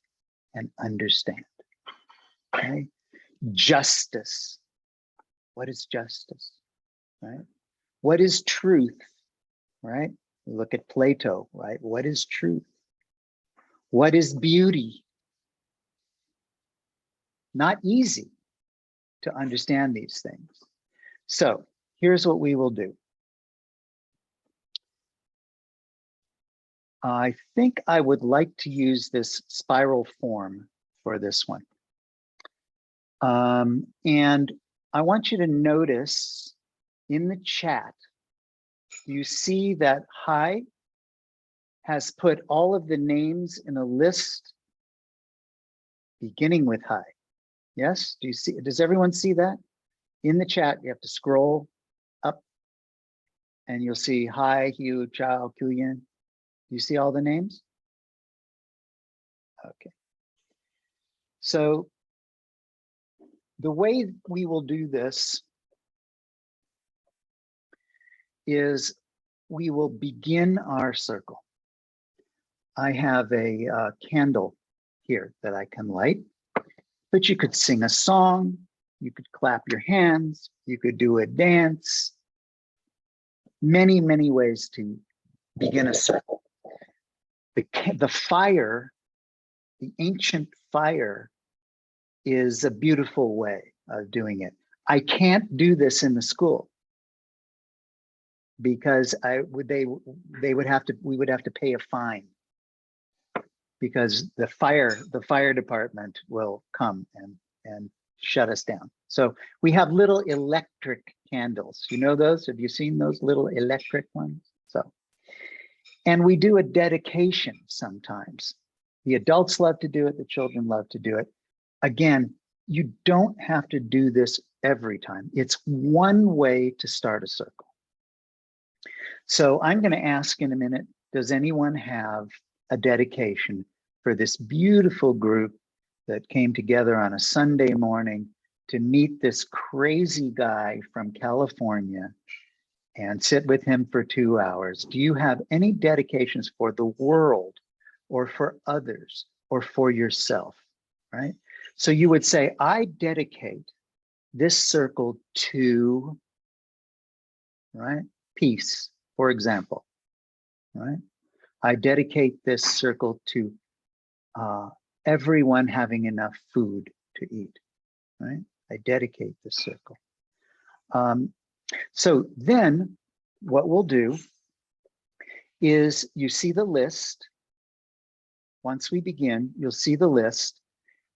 and understand, okay? Justice. What is justice, right? What is truth, right? We look at Plato, right? What is truth? What is beauty? Not easy to understand these things. So here's what we will do. I think I would like to use this spiral form for this one. And I want you to notice in the chat, you see that Hai has put all of the names in a list beginning with Hai. Yes, do you see, does everyone see that? In the chat, you have to scroll up and you'll see Hai, Hugh, Chao, Kuyan. Do you see all the names? Okay. So the way we will do this is we will begin our circle. I have a candle here that I can light, but you could sing a song, you could clap your hands, you could do a dance. Many, many ways to begin a circle. The fire, the ancient fire, is a beautiful way of doing it. I can't do this in the school because we would have to pay a fine, because the fire department will come and shut us down. So we have little electric candles. You know those? Have you seen those little electric ones? So, and we do a dedication sometimes. The adults love to do it, the children love to do it. Again, you don't have to do this every time. It's one way to start a circle. So I'm going to ask in a minute, does anyone have a dedication for this beautiful group that came together on a Sunday morning to meet this crazy guy from California and sit with him for 2 hours? Do you have any dedications for the world or for others or for yourself, right? So you would say, I dedicate this circle to, right, peace, for example, right? I dedicate this circle to everyone having enough food to eat, right? I dedicate this circle. So then what we'll do is, you see the list. Once we begin, you'll see the list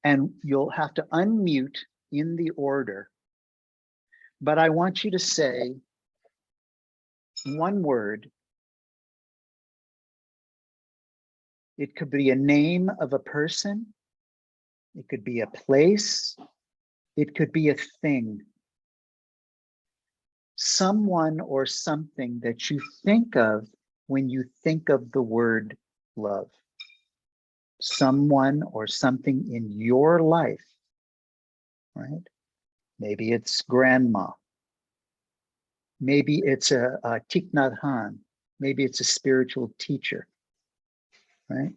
and you'll have to unmute in the order. But I want you to say one word. It could be a name of a person. It could be a place. It could be a thing. someone or something that you think of when you think of the word love. Someone or something in your life, right? Maybe it's grandma. Maybe it's a Thich Nhat Hanh. Maybe it's a spiritual teacher, right?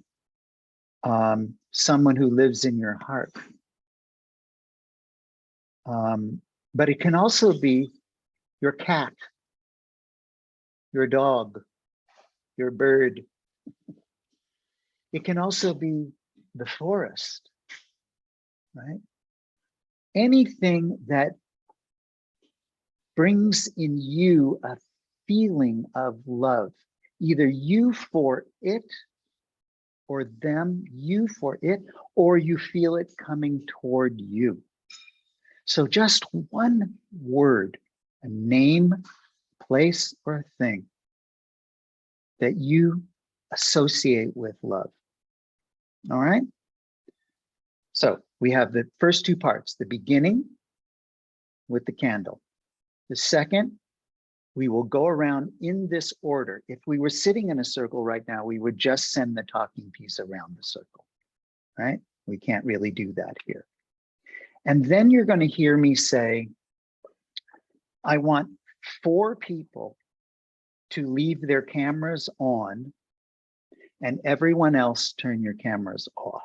Someone who lives in your heart. But it can also be your cat, your dog, your bird. It can also be the forest, right? Anything that brings in you a feeling of love, either you for it or them, you for it, or you feel it coming toward you. So just one word, a name, place, or a thing that you associate with love. All right? So we have the first two parts, the beginning with the candle. The second, we will go around in this order. If we were sitting in a circle right now, we would just send the talking piece around the circle, right? We can't really do that here. And then you're going to hear me say, I want 4 people to leave their cameras on and everyone else turn your cameras off.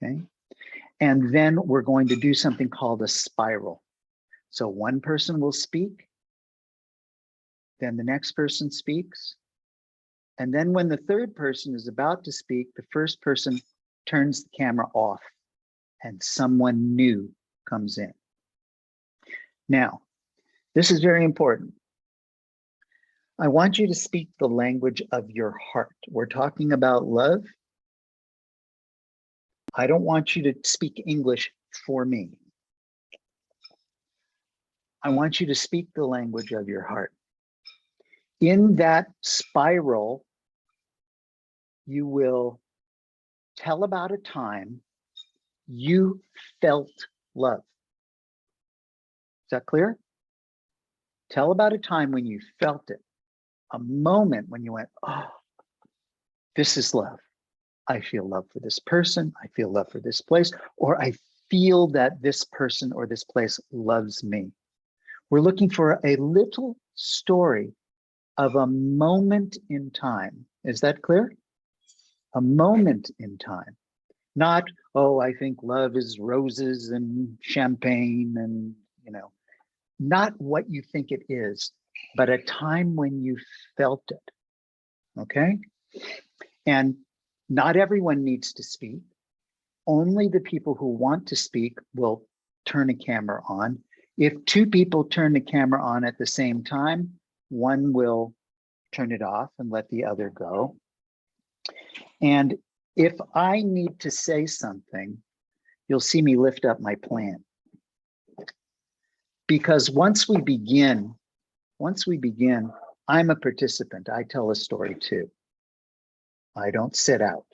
Okay. And then we're going to do something called a spiral. So one person will speak, then the next person speaks. And then when the third person is about to speak, the first person turns the camera off and someone new comes in. Now, this is very important. I want you to speak the language of your heart. We're talking about love. I don't want you to speak English for me. I want you to speak the language of your heart. In that spiral, you will tell about a time you felt love. Is that clear? Tell about a time when you felt it, a moment when you went, oh, this is love. I feel love for this person. I feel love for this place, or I feel that this person or this place loves me. We're looking for a little story of a moment in time. Is that clear? A moment in time. Not, oh, I think love is roses and champagne and, you know, not what you think it is, but a time when you felt it, okay? And not everyone needs to speak. Only the people who want to speak will turn a camera on. If 2 people turn the camera on at the same time, one will turn it off and let the other go. And if I need to say something, you'll see me lift up my plan. Because once we begin, I'm a participant. I tell a story too. I don't sit out.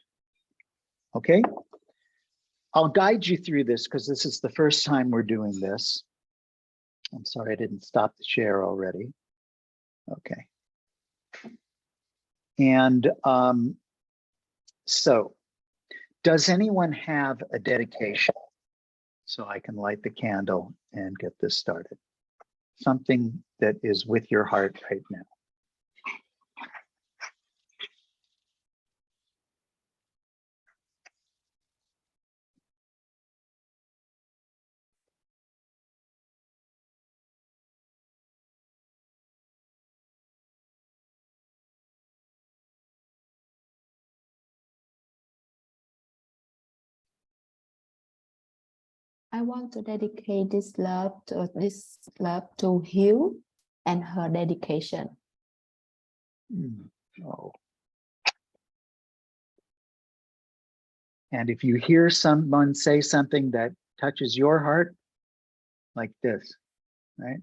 Okay? I'll guide you through this because this is the first time we're doing this. I'm sorry I didn't stop the share already. Okay. And so, does anyone have a dedication? So I can light the candle and get this started. Something that is with your heart right now. I want to dedicate this love to Hill and her dedication. Oh. And if you hear someone say something that touches your heart, like this, right?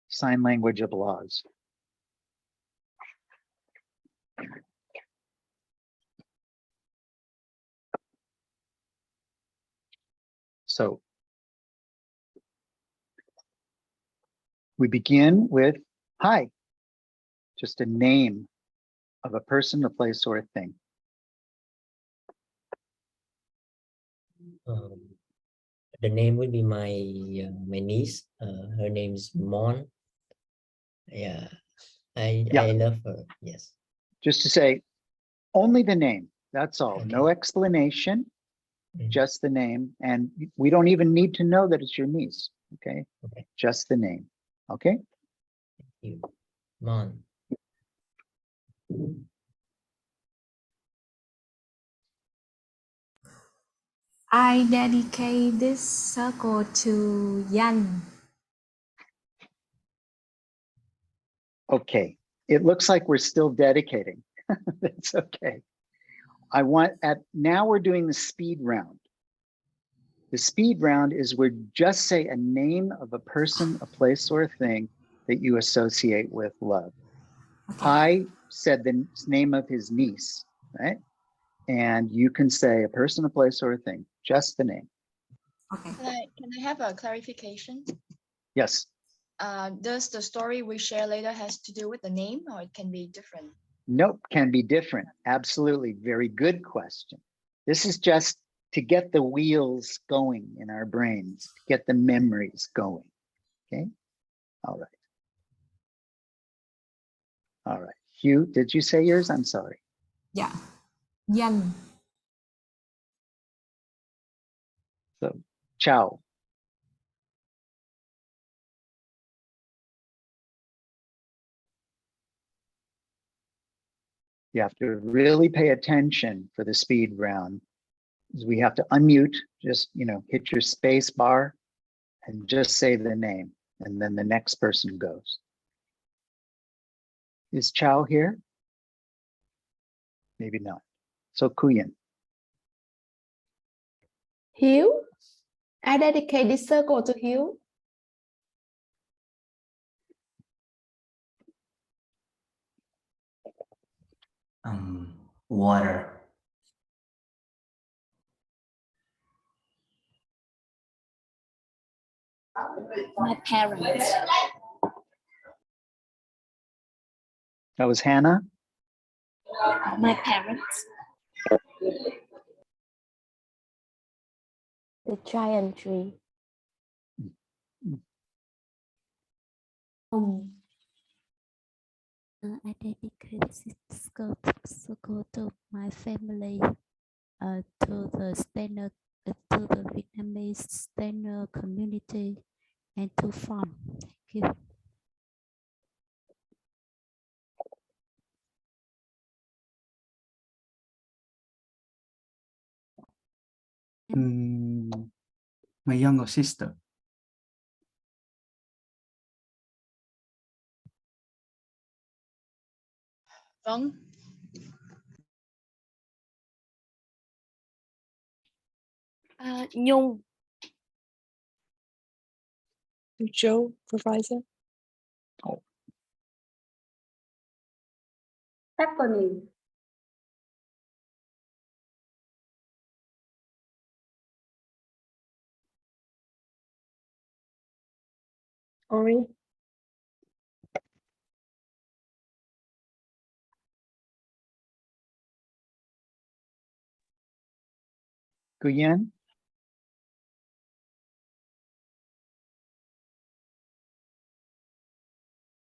Sign language applause. So We begin with hi, just a name of a person, a place, or a thing. The name would be my niece. Her name is Mon. Yeah, I love her. Yes. Just to say only the name. That's all. Okay. No explanation. Just the name, and we don't even need to know that it's your niece. Okay. Just the name. Okay. Thank you, Mon. I dedicate this circle to Yan. Okay. It looks like we're still dedicating. That's okay. Now we're doing the speed round. The speed round is where just say a name of a person, a place, or a thing that you associate with love. Okay. I said the name of his niece, right? And you can say a person, a place, or a thing, just the name. Okay. Can I have a clarification? Yes. Does the story we share later has to do with the name, or it can be different? Nope, can be different. Absolutely. Very good question. This is just to get the wheels going in our brains, to get the memories going. Okay. All right. All right. Hugh, did you say yours? I'm sorry. Yeah. Yan. So, ciao. You have to really pay attention for the speed round. We have to unmute, just, hit your space bar and just say the name, and then the next person goes. Is Chow here? Maybe not. So Kuyan. Hiếu. I dedicate this circle to Hiếu. Water. My parents. That was Hannah. My parents. The giant tree. I dedicate this circle to my family, to the standard, to the Vietnamese standard community, and to farm. Thank you. My younger sister. Vâng. Nhung. Joe, professor. Stephanie. Ori. Guyen.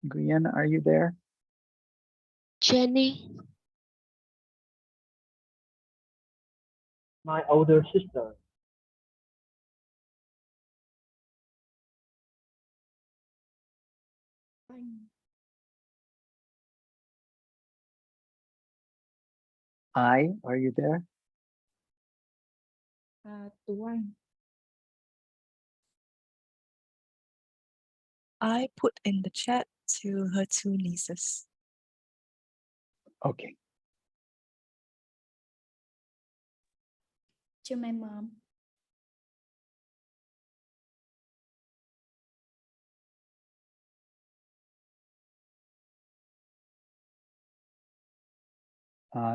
Guyen, are you there? Jenny. My older sister. Are you there? Tú Anh. I put in the chat to her two nieces. Okay. To my mom.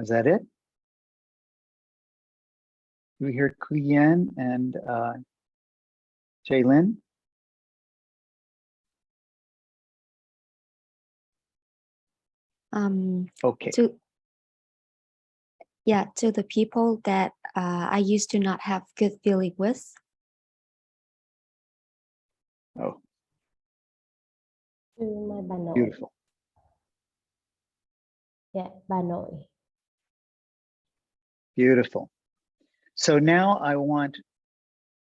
Is that it? We hear Kuyen and Jaylin. Okay. To the people that I used to not have good feeling with. Oh, To my bà nội. beautiful. Dạ, bà nội. Beautiful. So now I want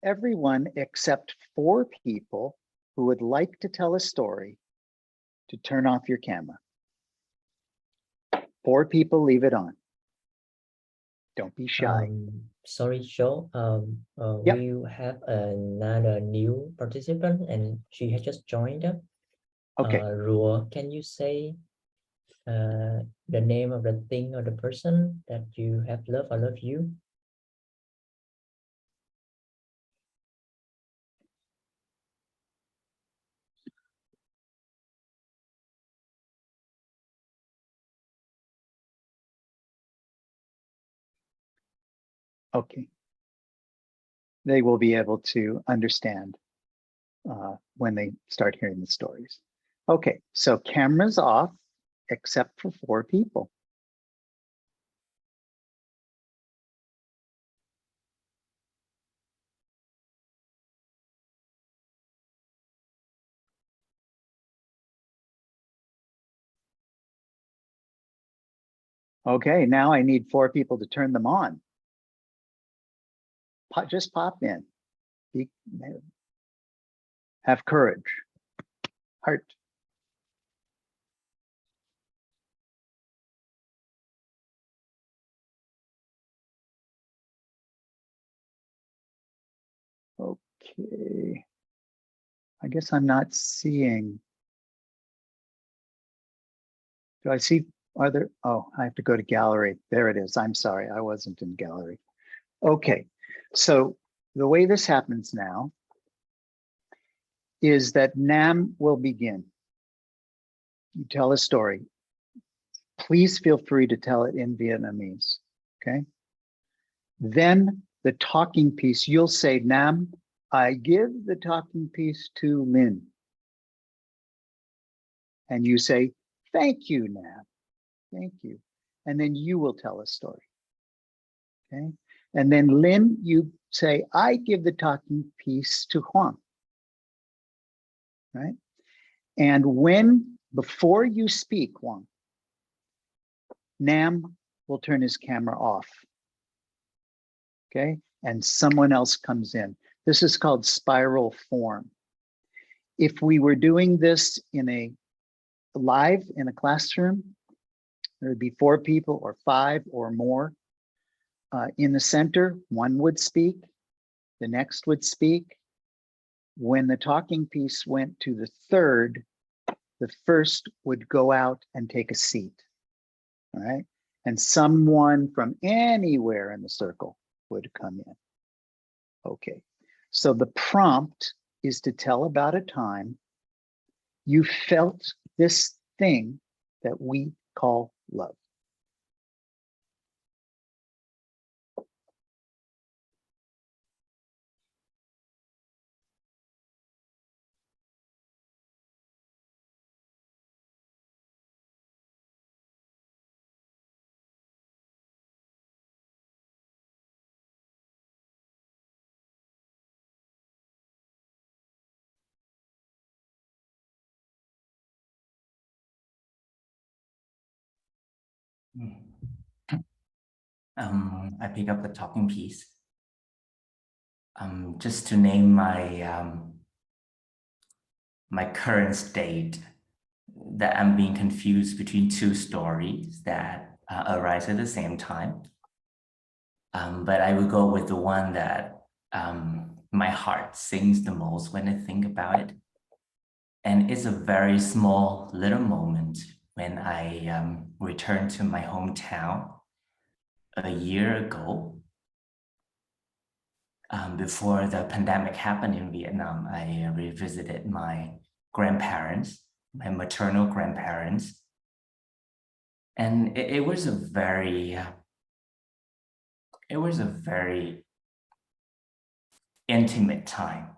everyone except 4 people who would like to tell a story to turn off your camera. 4 people, leave it on. Don't be shy. Sorry, Joe. Yep. We have another new participant, and she has just joined us. Okay. Rua, can you say the name of the thing or the person that you have loved or love you? Okay. They will be able to understand when they start hearing the stories. Okay, so cameras off, except for 4 people. Okay, now I need 4 people to turn them on. Just pop in. Have courage. Heart. Okay. I guess I'm not seeing. Do I see, are there, oh, I have to go to gallery. There it is. I'm sorry, I wasn't in gallery. Okay, so the way this happens now is that Nam will begin. You tell a story. Please feel free to tell it in Vietnamese, okay? Then the talking piece, you'll say, Nam, I give the talking piece to Lin. And you say, thank you, Nam, thank you. And then you will tell a story, okay? And then Lin, you say, I give the talking piece to Huang, right? And before you speak, Huang, Nam will turn his camera off, okay? And someone else comes in. This is called spiral form. If we were doing this live in a classroom, there would be 4 people or 5 or more. In the center, one would speak, the next would speak. When the talking piece went to the third, the first would go out and take a seat, all right? And someone from anywhere in the circle would come in. Okay, so the prompt is to tell about a time you felt this thing that we call love. I pick up the talking piece. Just to name my current state, that I'm being confused between 2 stories that arise at the same time. But I would go with the one that my heart sings the most when I think about it. And it's a very small little moment when I returned to my hometown a year ago. Before the pandemic happened in Vietnam, I revisited my grandparents, my maternal grandparents. And it was a very intimate time,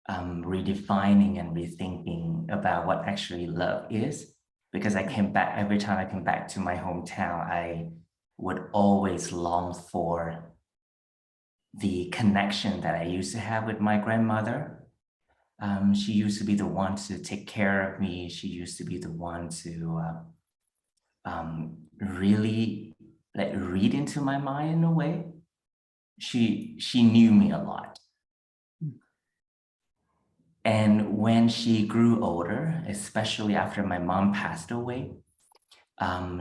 redefining and rethinking about what actually love is because I came back, every time I came back to my hometown, I would always long for the connection that I used to have with my grandmother. She used to be the one to take care of me. She used to be the one to really like read into my mind in a way. She knew me a lot. And when she grew older, especially after my mom passed away,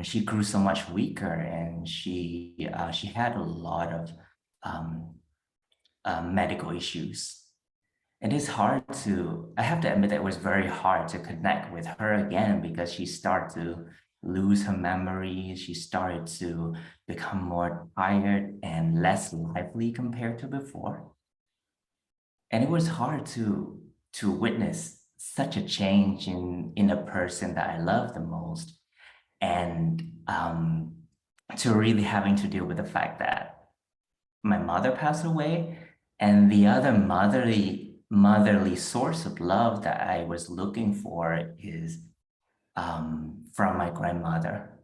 she grew so much weaker, and she had a lot of medical issues. It is hard to, I have to admit that it was very hard to connect with her again, because she started to lose her memory. She started to become more tired and less lively compared to before. And it was hard to witness such a change in a person that I love the most. And to really having to deal with the fact that my mother passed away, and the other motherly source of love that I was looking for is from my grandmother.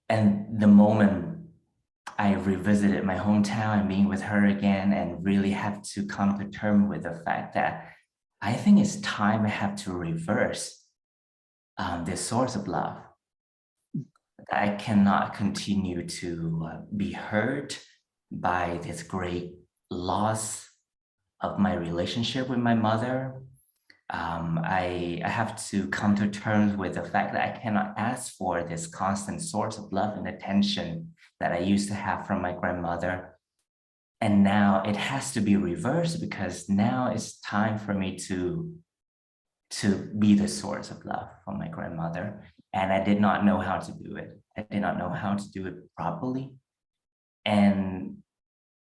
And the moment I revisited my hometown and being with her again, and really have to come to terms with the fact that I think it's time I have to reverse this source of love. I cannot continue to be hurt by this great loss of my relationship with my mother. I have to come to terms with the fact that I cannot ask for this constant source of love and attention that I used to have from my grandmother. And now it has to be reversed, because now it's time for me to be the source of love for my grandmother. And I did not know how to do it. I did not know how to do it properly. And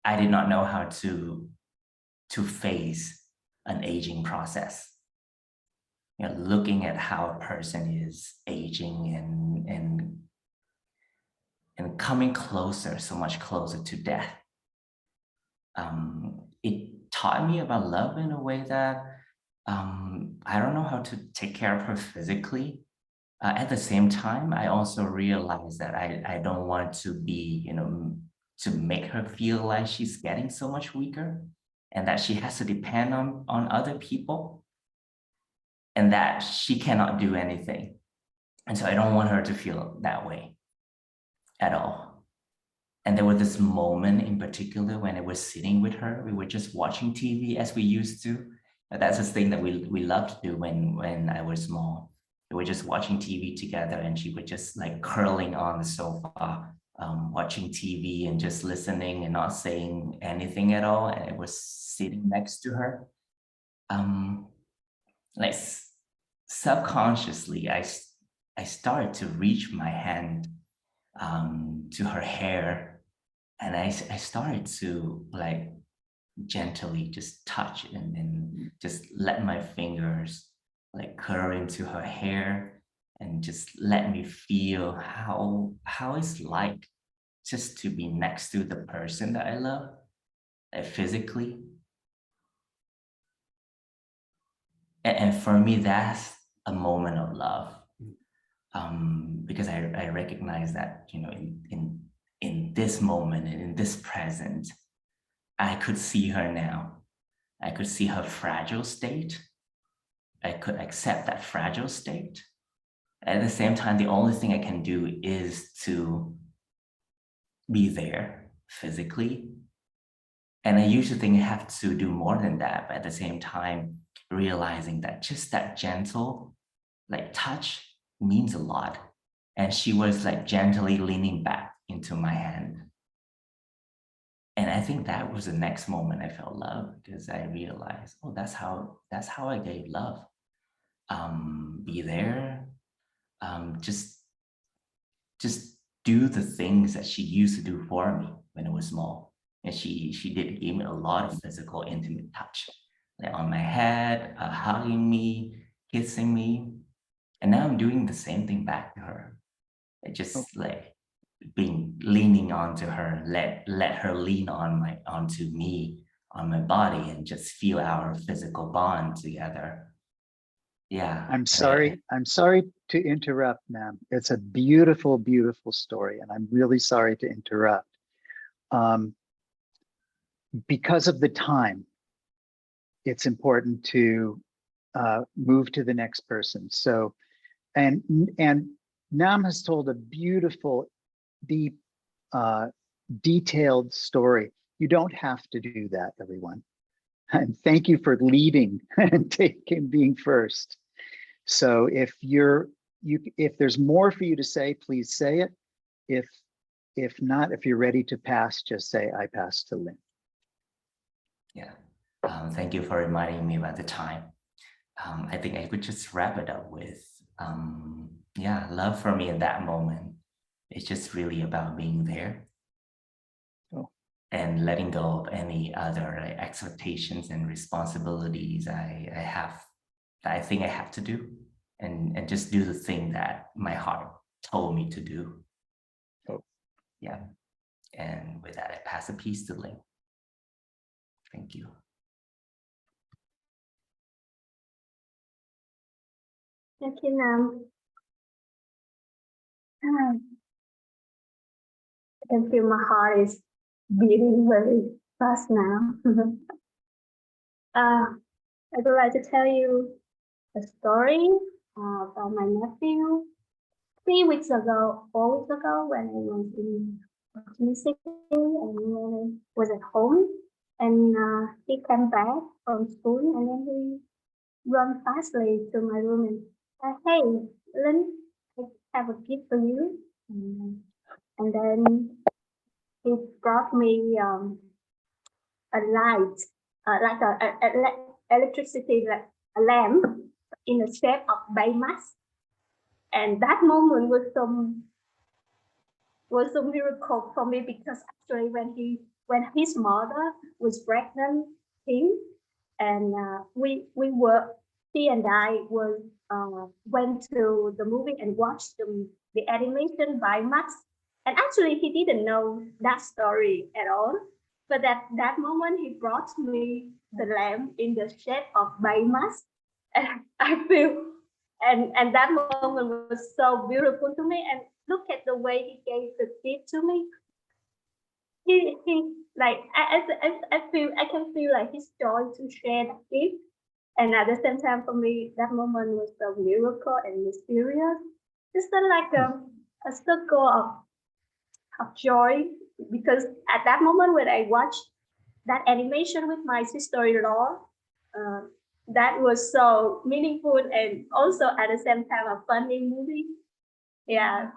I did not know how to face an aging process. You know, looking at how a person is aging and coming closer, so much closer to death. It taught me about love in a way that I don't know how to take care of her physically. At the same time, I also realized that I don't want to be, you know, to make her feel like she's getting so much weaker, and that she has to depend on other people, and that she cannot do anything. And so I don't want her to feel that way at all. And there was this moment in particular when I was sitting with her. We were just watching TV as we used to. That's the thing that we loved to do when I was small. We were just watching TV together, and she was just like curling on the sofa, watching TV and just listening and not saying anything at all. And I was sitting next to her. Like subconsciously, I started to reach my hand to her hair, and I started to like gently just touch and just let my fingers like curl into her hair, and just let me feel how it's like just to be next to the person that I love, like physically. And for me, that's a moment of love, because I recognize that, you know, in this moment and in this present, I could see her now. I could see her fragile state. I could accept that fragile state. At the same time, the only thing I can do is to be there physically. And I usually think I have to do more than that, but at the same time, realizing that just that gentle like touch means a lot. And she was like gently leaning back into my hand. And I think that was the next moment I felt love, because I realized, oh, that's how I gave love. Be there, just do the things that she used to do for me when I was small. And she did give me a lot of physical intimate touch, like on my head, hugging me, kissing me. And now I'm doing the same thing back to her. I just like being leaning onto her, let her lean onto me, on my body, and just feel our physical bond together. Yeah. I'm sorry to interrupt, ma'am. It's a beautiful, beautiful story, and I'm really sorry to interrupt. Because of the time, it's important to move to the next person. So, and Nam has told a beautiful, deep, detailed story. You don't have to do that, everyone. And thank you for leading and being first. So if if there's more for you to say, please say it. If not, if you're ready to pass, just say I pass to Lynn. Yeah. Thank you for reminding me about the time. I think I could just wrap it up with, yeah, love for me in that moment. It's just really about being there. Oh. And letting go of any other expectations and responsibilities I have, that I think I have to do, and just do the thing that my heart told me to do. Oh. Yeah. And with that, I pass the piece to Lynn. Thank you. Thank you, Nam. I can feel my heart is beating very fast now. I would like to tell you a story about my nephew. 3 weeks ago, 4 weeks ago, when I was in Washington City and was at home, and he came back from school, and then he ran fastly to my room and said, "Hey, Lynn, I have a gift for you." And then he brought me a light, like a electricity, like a lamp in the shape of bay mask. And that moment was a miracle for me, because actually when his mother was pregnant him, and he and I went to the movie and watched the animation by Max. And actually he didn't know that story at all. But at that moment he brought me the lamp in the shape of Baymax. And I feel and that moment was so beautiful to me. And look at the way he gave the gift to me. He like I can feel like his joy to share that gift. And at the same time, for me, that moment was a miracle and mysterious. It's like a circle of joy, because at that moment when I watched that animation with my sister-in-law, that was so meaningful and also at the same time a funny movie. Yeah.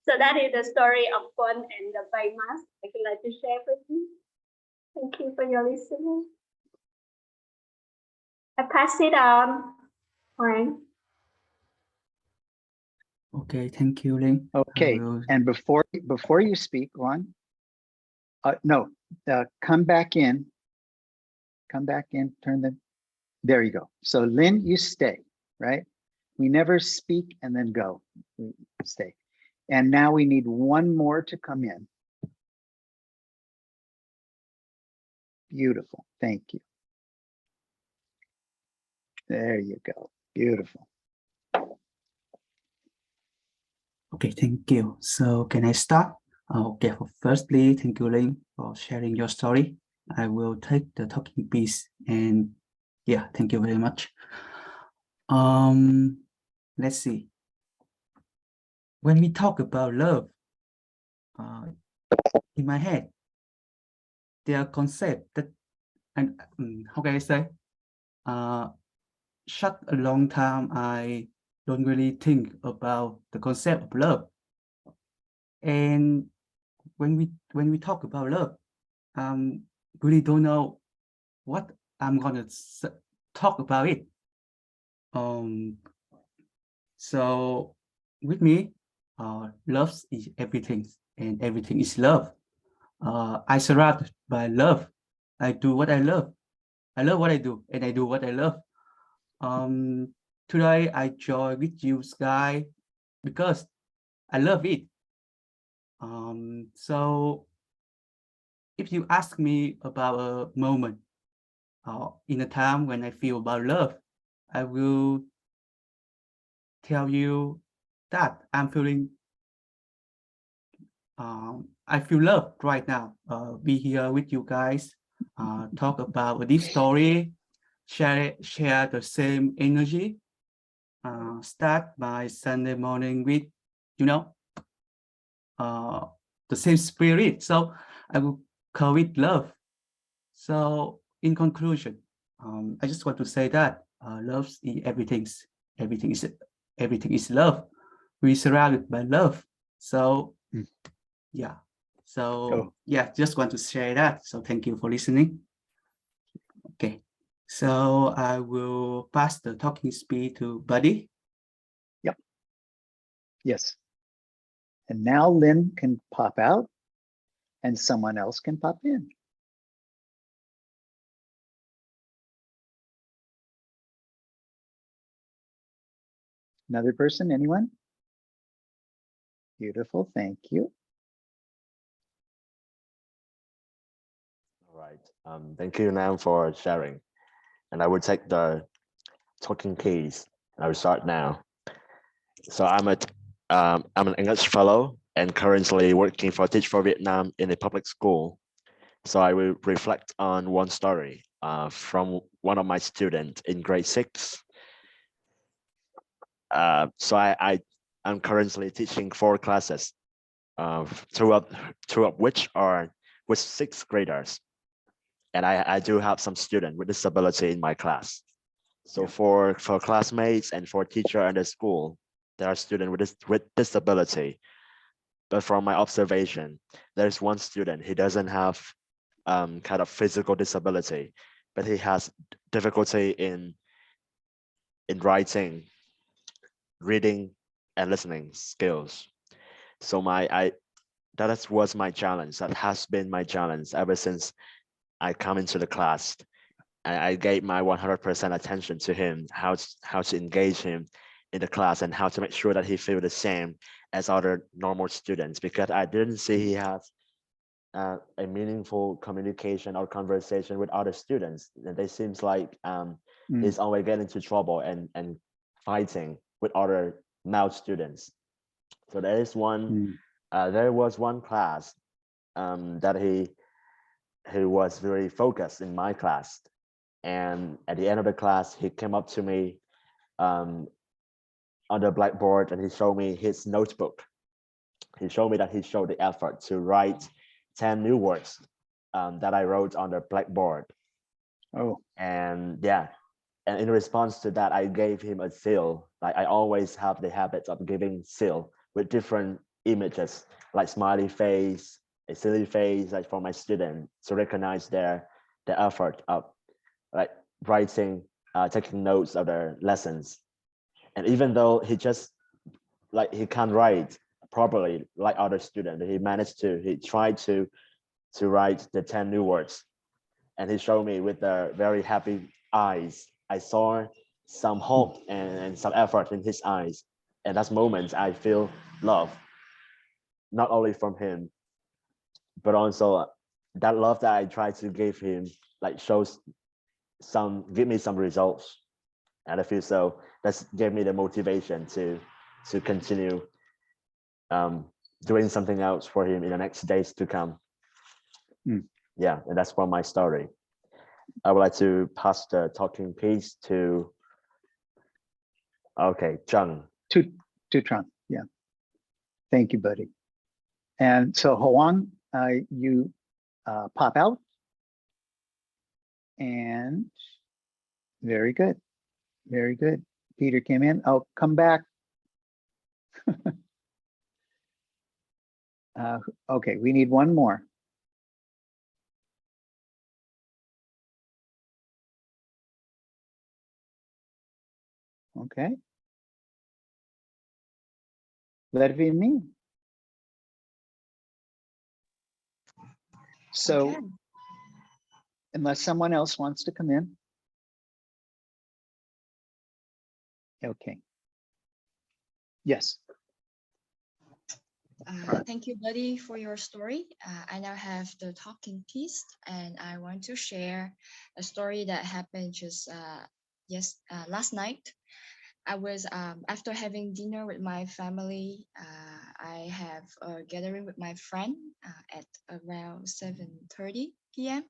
So that is the story of fun and the bay mask I would like to share with you. Thank you for your listening. I pass it on, Frank. Okay, thank you, Lynn. Okay, and before you speak, Juan, no, come back in, there you go. So Lynn, you stay, right? We never speak and then go, we stay. And now we need one more to come in. Beautiful, thank you. There you go, beautiful. Okay, thank you. So can I start? Okay, firstly, thank you, Lynn, for sharing your story. I will take the talking piece, and yeah, thank you very much. Let's see. When we talk about love, in my head, there are concepts that, and how can I say? Such a long time, I don't really think about the concept of love. And when we talk about love, really don't know what I'm gonna talk about it. So with me, love is everything, and everything is love. I surrounded by love. I do what I love. I love what I do, and I do what I love. Today I join with you, Sky, because I love it. So if you ask me about a moment in a time when I feel about love, I will tell you that I'm feeling, I feel loved right now. Be here with you guys, talk about a deep story, share the same energy. Start my Sunday morning with, the same spirit. So I will call it love. So in conclusion, I just want to say that love is everything. Everything is love. We surrounded by love. So yeah. So yeah, just want to share that. So thank you for listening. Okay. So I will pass the talking speed to Buddy. Yep. Yes. And now Lynn can pop out and someone else can pop in. Another person, anyone? Beautiful, thank you. All right, thank you, Nam, for sharing. And I will take the talking keys. I will start now. So I'm an English fellow and currently working for Teach for Vietnam in a public school. So I will reflect on one story from one of my students in grade 6. So I'm currently teaching 4 classes, 2 of which are with 6th graders. And I do have some students with disability in my class. So for classmates and for teacher and the school, there are students with disability. But from my observation, there's one student, he doesn't have kind of physical disability, but he has difficulty in writing, reading, and listening skills. So that was my challenge. That has been my challenge ever since I come into the class. I gave my 100% attention to him, how to engage him in the class and how to make sure that he feel the same as other normal students, because I didn't see he has a meaningful communication or conversation with other students. They seems like he's always getting into trouble and fighting with other male students. So there is one, there was one class that he was very focused in my class. And at the end of the class, he came up to me on the blackboard and he showed me his notebook. He showed me that he showed the effort to write 10 new words that I wrote on the blackboard. Oh. And yeah, and in response to that, I gave him a seal. Like I always have the habit of giving seal with different images, like smiley face, a silly face, like for my student to recognize their effort of like writing, taking notes of their lessons. And even though he just like he can't write properly like other students, he tried to write the 10 new words. And he showed me with the very happy eyes. I saw some hope and some effort in his eyes. And that's moments I feel love, not only from him, but also that love that I try to give him, like give me some results. And I feel so that's gave me the motivation to continue doing something else for him in the next days to come. Yeah, and that's from my story. I would like to pass the talking piece to, okay, Chung. To Chung, yeah. Thank you, buddy. And so Hoang, you pop out. And very good, very good. Peter came in, oh, come back. Okay, we need one more. Okay. Let it be me. So, okay. Unless someone else wants to come in. Okay. Yes. Thank you, Buddy, for your story. I now have the talking piece, and I want to share a story that happened just yes, last night I was after having dinner with my family. I have a gathering with my friend at around 7:30 p.m.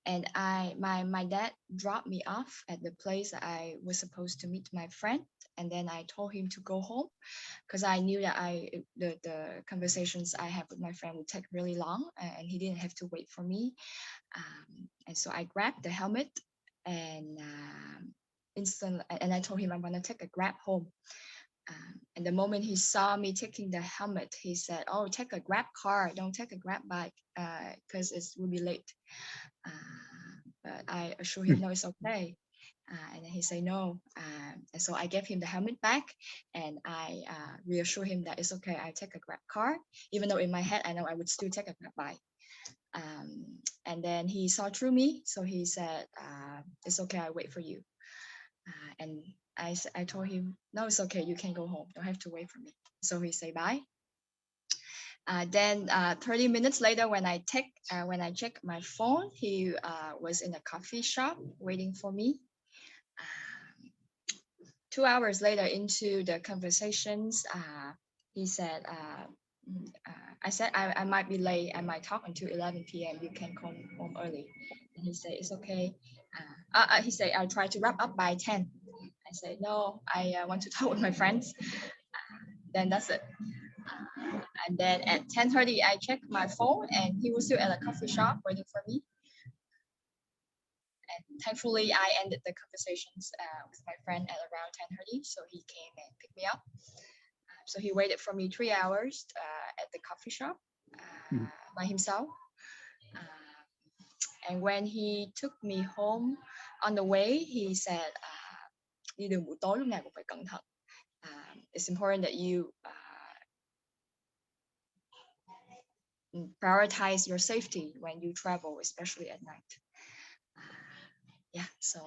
And my dad dropped me off at the place I was supposed to meet my friend, and then I told him to go home because I knew that the conversations I have with my friend would take really long, and he didn't have to wait for me. And so I grabbed the helmet and and I told him I'm gonna take a Grab home. And the moment he saw me taking the helmet, he said, "Oh, take a Grab car, don't take a Grab bike, because it will be late." But I assured him, no, it's okay. And then he said no. And so I gave him the helmet back, and I reassured him that it's okay. I take a Grab car, even though in my head I know I would still take a Grab bike. And then he saw through me, so he said, "It's okay. I wait for you." And I told him, "No, it's okay. You can go home. Don't have to wait for me." So he said bye. Then 30 minutes later, when I checked my phone, he was in a coffee shop waiting for me. 2 hours later into the conversations, he said, I said, I might be late. I might talk until 11 p.m. You can come home early. And he said, it's okay. He said, I'll try to wrap up by 10. I said, no, I want to talk with my friends. Then that's it. And then at 10:30, I checked my phone, and he was still at a coffee shop waiting for me. And thankfully, I ended the conversations with my friend at around 10:30, so he came and picked me up. So he waited for me 3 hours at the coffee shop by himself. And when he took me home, on the way, he said, đi đường buổi tối lúc nào cũng phải cẩn thận. It's important that you prioritize your safety when you travel, especially at night. Yeah, so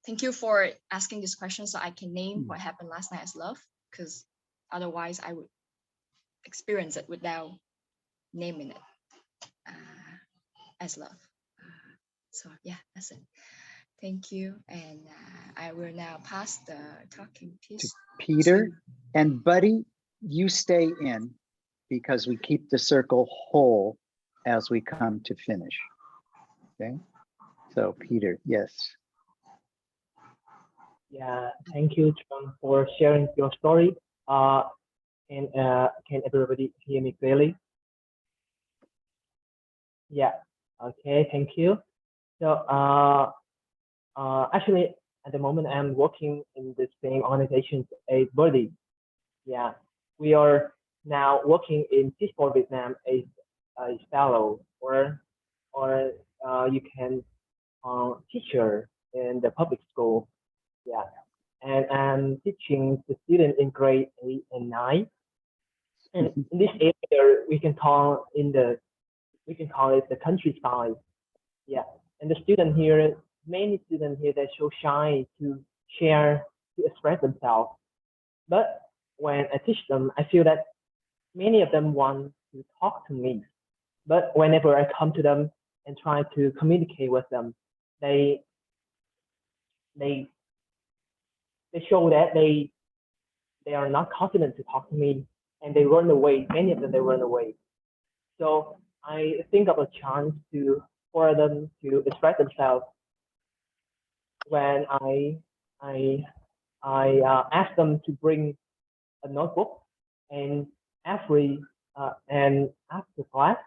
thank you for asking this question so I can name what happened last night as love, because otherwise I would experience it without naming it as love. So yeah, that's it. Thank you. And I will now pass the talking piece to Peter. And Buddy, you stay in because we keep the circle whole as we come to finish. Okay, so Peter, yes. Yeah, thank you, Chung, for sharing your story. And can everybody hear me clearly? Yeah, okay, thank you. So actually, at the moment, I'm working in the same organization as Birdie. Yeah, we are now working in Teach for Vietnam as a fellow, or you can teacher in the public school. Yeah, and I'm teaching the student in grade 8 and 9. And in this area, we can call it the countryside. Yeah, and the student here, many students here, they're so shy to share, to express themselves. But when I teach them, I feel that many of them want to talk to me. But whenever I come to them and try to communicate with them, they show that they are not confident to talk to me, and they run away. Many of them, they run away. So I think of a chance for them to express themselves when I ask them to bring a notebook, and after class,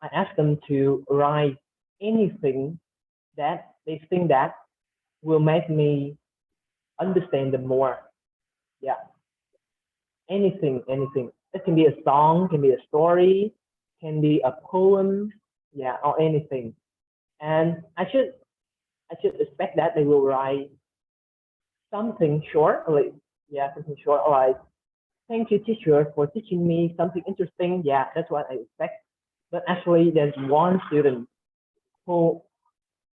I ask them to write anything that they think that will make me understand them more. Yeah, anything. It can be a song, can be a story, can be a poem, yeah, or anything. And I should expect that they will write something short, like something short, like thank you, teacher, for teaching me something interesting. Yeah, that's what I expect. But actually, there's one student who,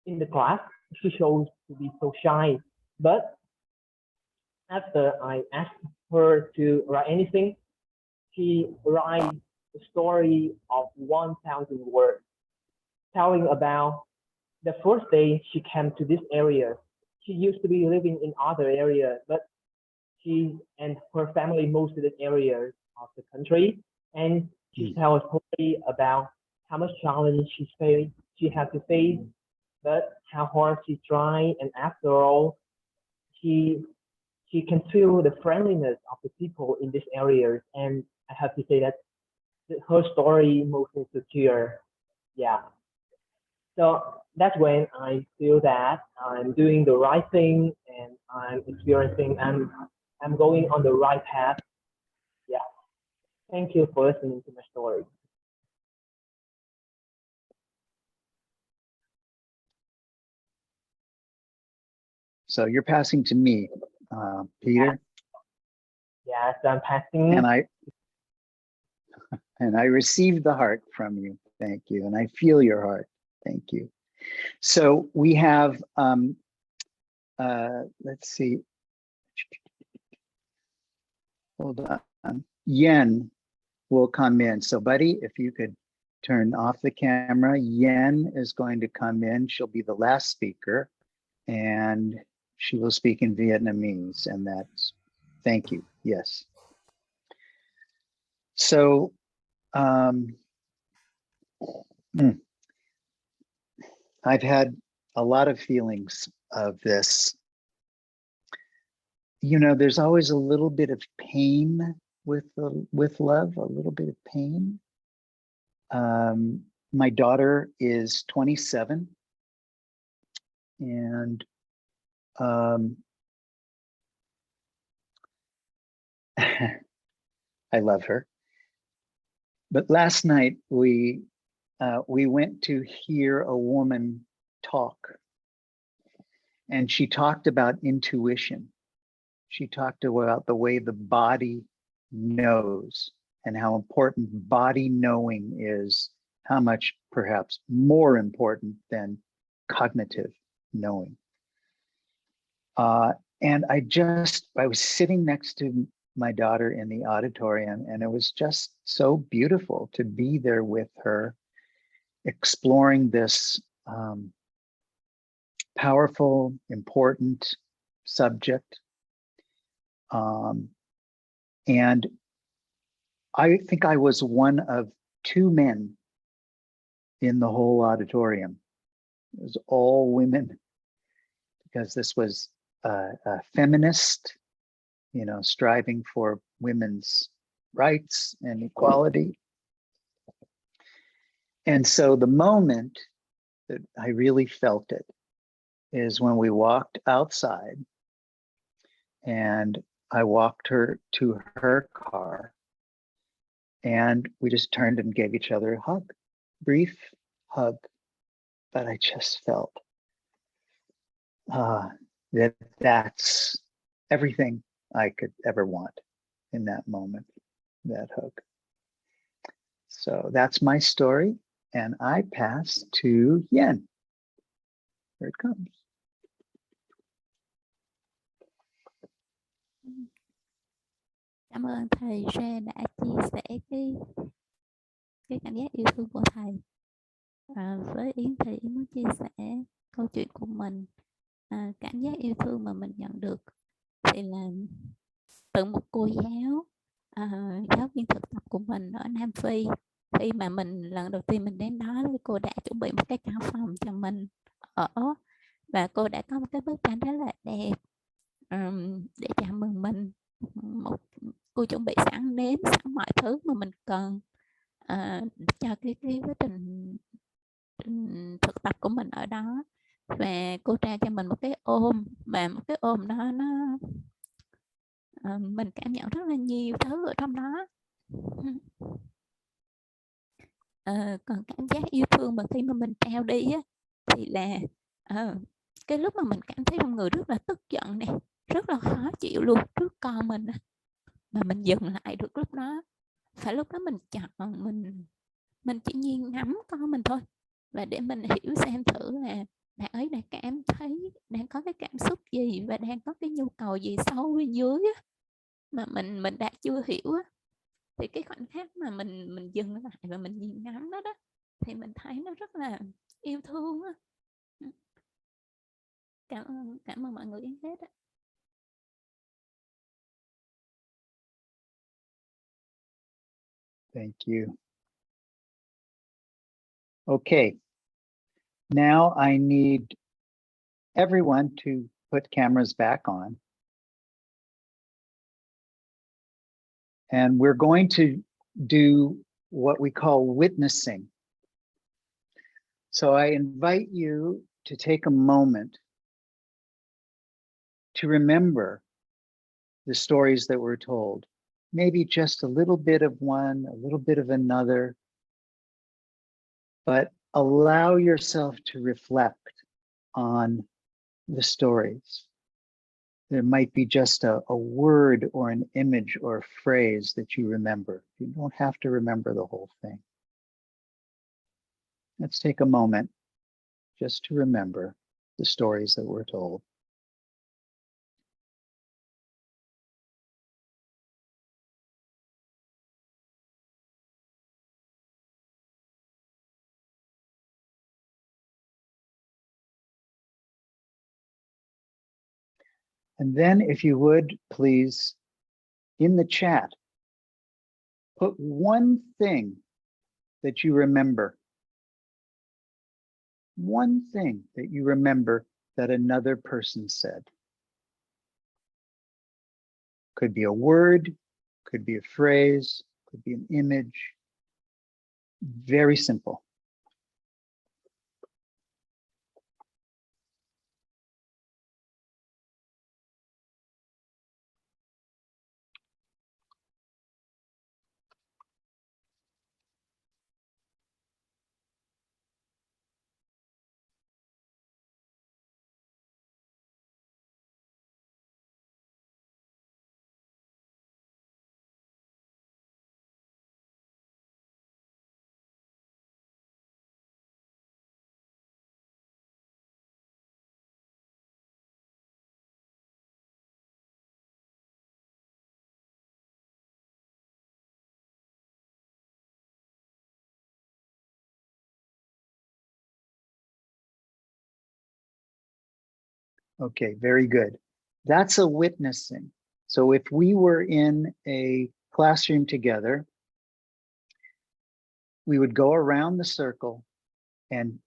in the class, she shows to be so shy. But after I asked her to write anything, she writes a story of 1,000 words, telling about the first day she came to this area, she used to be living in other area, but she and her family moved to this area of the country, and she tells a story about how much challenge she had to face, but how hard she tried, and after all, she can feel the friendliness of the people in this area, and I have to say that her story moves me to tears. Yeah. So that's when I feel that I'm doing the right thing and I'm experiencing, I'm going on the right path. Yeah. Thank you for listening to my story. So you're passing to me, Peter. Yes, I'm passing. And I received the heart from you. Thank you. And I feel your heart. Thank you. So we have, let's see. Hold on. Yen will come in. So buddy, if you could turn off the camera, Yen is going to come in. She'll be the last speaker and she will speak in Vietnamese, and that's, thank you, yes. So, I've had a lot of feelings of this. You know, there's always a little bit of pain with love, a little bit of pain. My daughter is 27, and I love her. But last night we went to hear a woman talk, and she talked about intuition. She talked about the way the body knows and how important body knowing is, how much perhaps more important than cognitive knowing. And I was sitting next to my daughter in the auditorium, and it was just so beautiful to be there with her, exploring this powerful, important subject. And I think I was one of two men in the whole auditorium. It was all women, because this was a feminist, you know, striving for women's rights and equality. And so the moment that I really felt it is when we walked outside and I walked her to her car, and we just turned and gave each other a hug, brief hug. But I just felt that that's everything I could ever want in that moment, that hug. So that's my story, and I pass to Yen. Here it comes. Cảm ơn thầy Ren đã chia sẻ cái cảm giác yêu thương của thầy. Với Yến thì Yến muốn chia sẻ câu chuyện của mình. Cảm giác yêu thương mà mình nhận được thì là từ một cô giáo, giáo viên thực tập của mình ở Nam Phi. Khi mà mình lần đầu tiên mình đến đó, cô đã chuẩn bị một cái căn phòng cho mình ở, và cô đã có một cái bức tranh rất là đẹp để chào mừng mình. Cô chuẩn bị sẵn nến, sẵn mọi thứ mà mình cần cho cái quá trình thực tập của mình ở đó. Và cô trao cho mình một cái ôm, và một cái ôm đó nó mình cảm nhận rất là nhiều thứ ở trong đó. Còn cảm giác yêu thương mà khi mà mình trao đi á, thì là cái lúc mà mình cảm thấy trong người rất là tức giận nè, rất là khó chịu luôn trước con mình, mà mình dừng lại được lúc đó. Phải lúc đó mình chọn, mình chỉ nhiên ngắm con mình thôi, và để mình hiểu xem thử là bạn ấy đang cảm thấy, đang có cái cảm xúc gì và đang có cái nhu cầu gì sâu bên dưới á, mà mình đã chưa hiểu á. Thì cái khoảnh khắc mà mình dừng lại và mình nhìn ngắm nó đó, thì mình thấy nó rất là yêu thương á. cảm ơn mọi người Yến hết. Thank you. Okay, now I need everyone to put cameras back on. And we're going to do what we call witnessing. So I invite you to take a moment to remember the stories that were told. Maybe just a little bit of one, a little bit of another, but allow yourself to reflect on the stories. There might be just a word or an image or a phrase that you remember. You don't have to remember the whole thing. Let's take a moment just to remember the stories that were told. And then if you would, please, in the chat, put one thing that you remember. One thing that you remember that another person said. Could be a word, could be a phrase, could be an image. Very simple. Okay, very good. That's a witnessing. So if we were in a classroom together, we would go around the circle and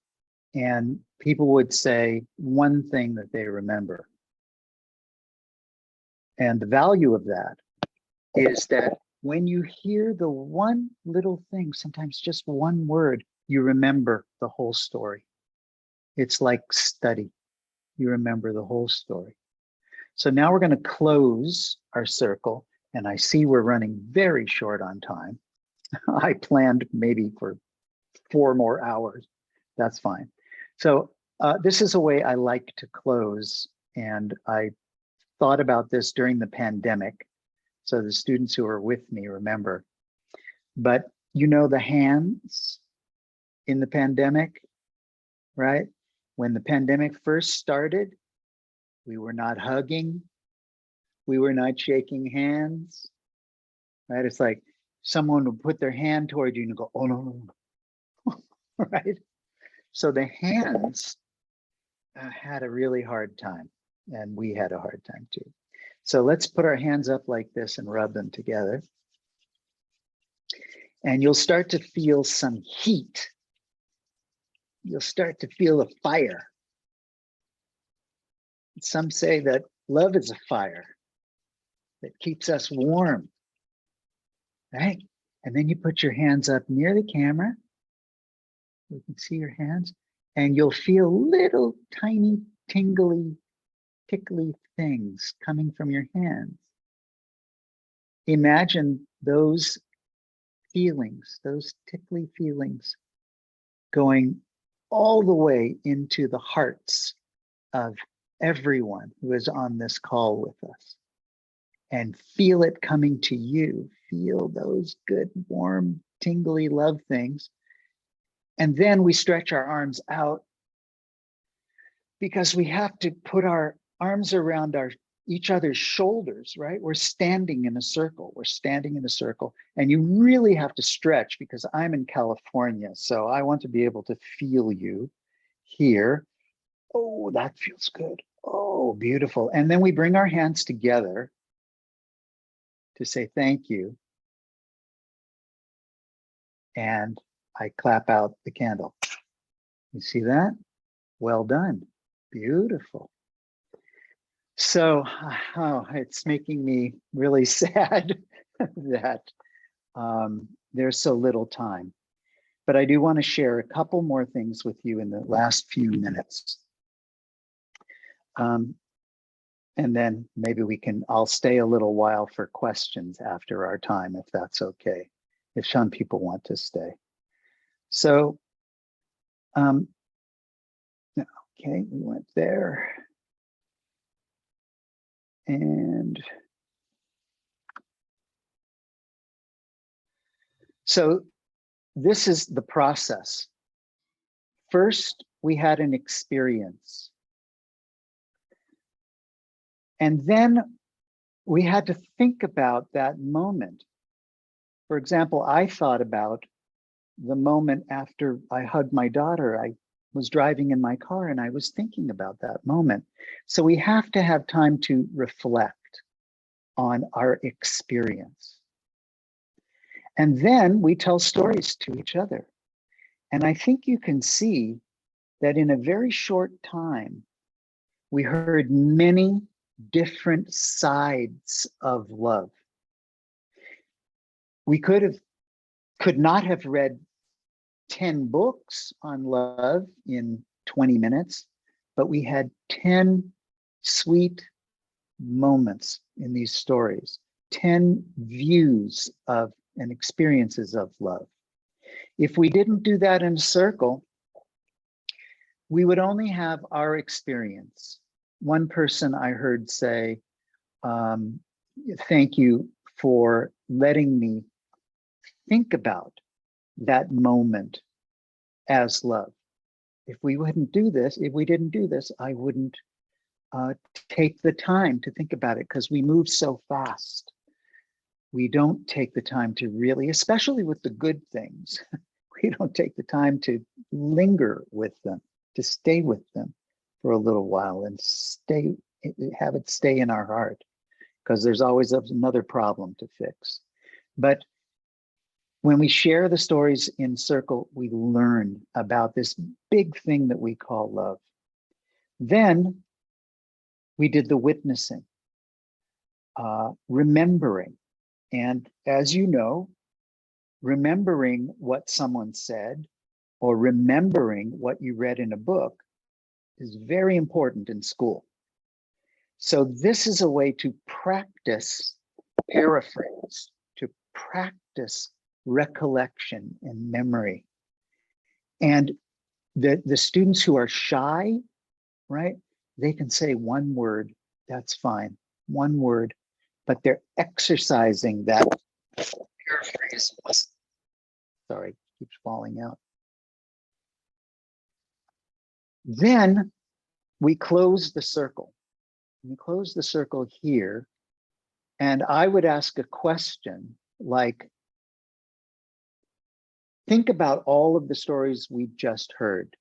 people would say one thing that they remember. And the value of that is that when you hear the one little thing, sometimes just one word, you remember the whole story. It's like study. You remember the whole story. So now we're going to close our circle, and I see we're running very short on time. I planned maybe for 4 more hours. That's fine. So this is a way I like to close, and I thought about this during the pandemic. So the students who are with me remember. But you know the hands in the pandemic, right? When the pandemic first started, we were not hugging. We were not shaking hands, right? It's like someone would put their hand toward you and go, oh, no, no, right? So the hands had a really hard time, and we had a hard time too. So let's put our hands up like this and rub them together. And you'll start to feel some heat. You'll start to feel a fire. Some say that love is a fire that keeps us warm, right? And then you put your hands up near the camera. We can see your hands, and you'll feel little tiny tingly, tickly things coming from your hands. Imagine those feelings, those tickly feelings, going all the way into the hearts of everyone who is on this call with us, and feel it coming to you. Feel those good, warm, tingly love things. And then we stretch our arms out, because we have to put our arms around each other's shoulders, right? We're standing in a circle. We're standing in a circle, and you really have to stretch, because I'm in California, so I want to be able to feel you here. Oh, that feels good. beautiful, beautiful. And then we bring our hands together to say thank you. And I clap out the candle. You see that? Well done. Beautiful. So, it's making me really sad that there's so little time. But I do want to share a couple more things with you in the last few minutes. And then maybe I'll stay a little while for questions after our time, if that's okay, if some people want to stay. So, okay, we went there. And so this is the process. First, we had an experience. And then we had to think about that moment. For example, I thought about the moment after I hugged my daughter. I was driving in my car and I was thinking about that moment. So we have to have time to reflect on our experience. And then we tell stories to each other. And I think you can see that in a very short time, we heard many different sides of love. We could not have read 10 books on love in 20 minutes, but we had 10 sweet moments in these stories, 10 views of and experiences of love. If we didn't do that in a circle, we would only have our experience. One person I heard say, thank you for letting me think about that moment as love. If we didn't do this, I wouldn't take the time to think about it because we move so fast. We don't take the time to really, especially with the good things, we don't take the time to linger with them, to stay with them for a little while and have it stay in our heart, because there's always another problem to fix. But when we share the stories in circle, we learn about this big thing that we call love. Then we did the witnessing, remembering. And as you know, remembering what someone said or remembering what you read in a book is very important in school. So this is a way to practice paraphrase, to practice recollection and memory. And the students who are shy, right, they can say one word, that's fine, one word, but they're exercising that paraphrase. Sorry, keeps falling out. Then we close the circle. We close the circle here, and I would ask a question like, think about all of the stories we just heard.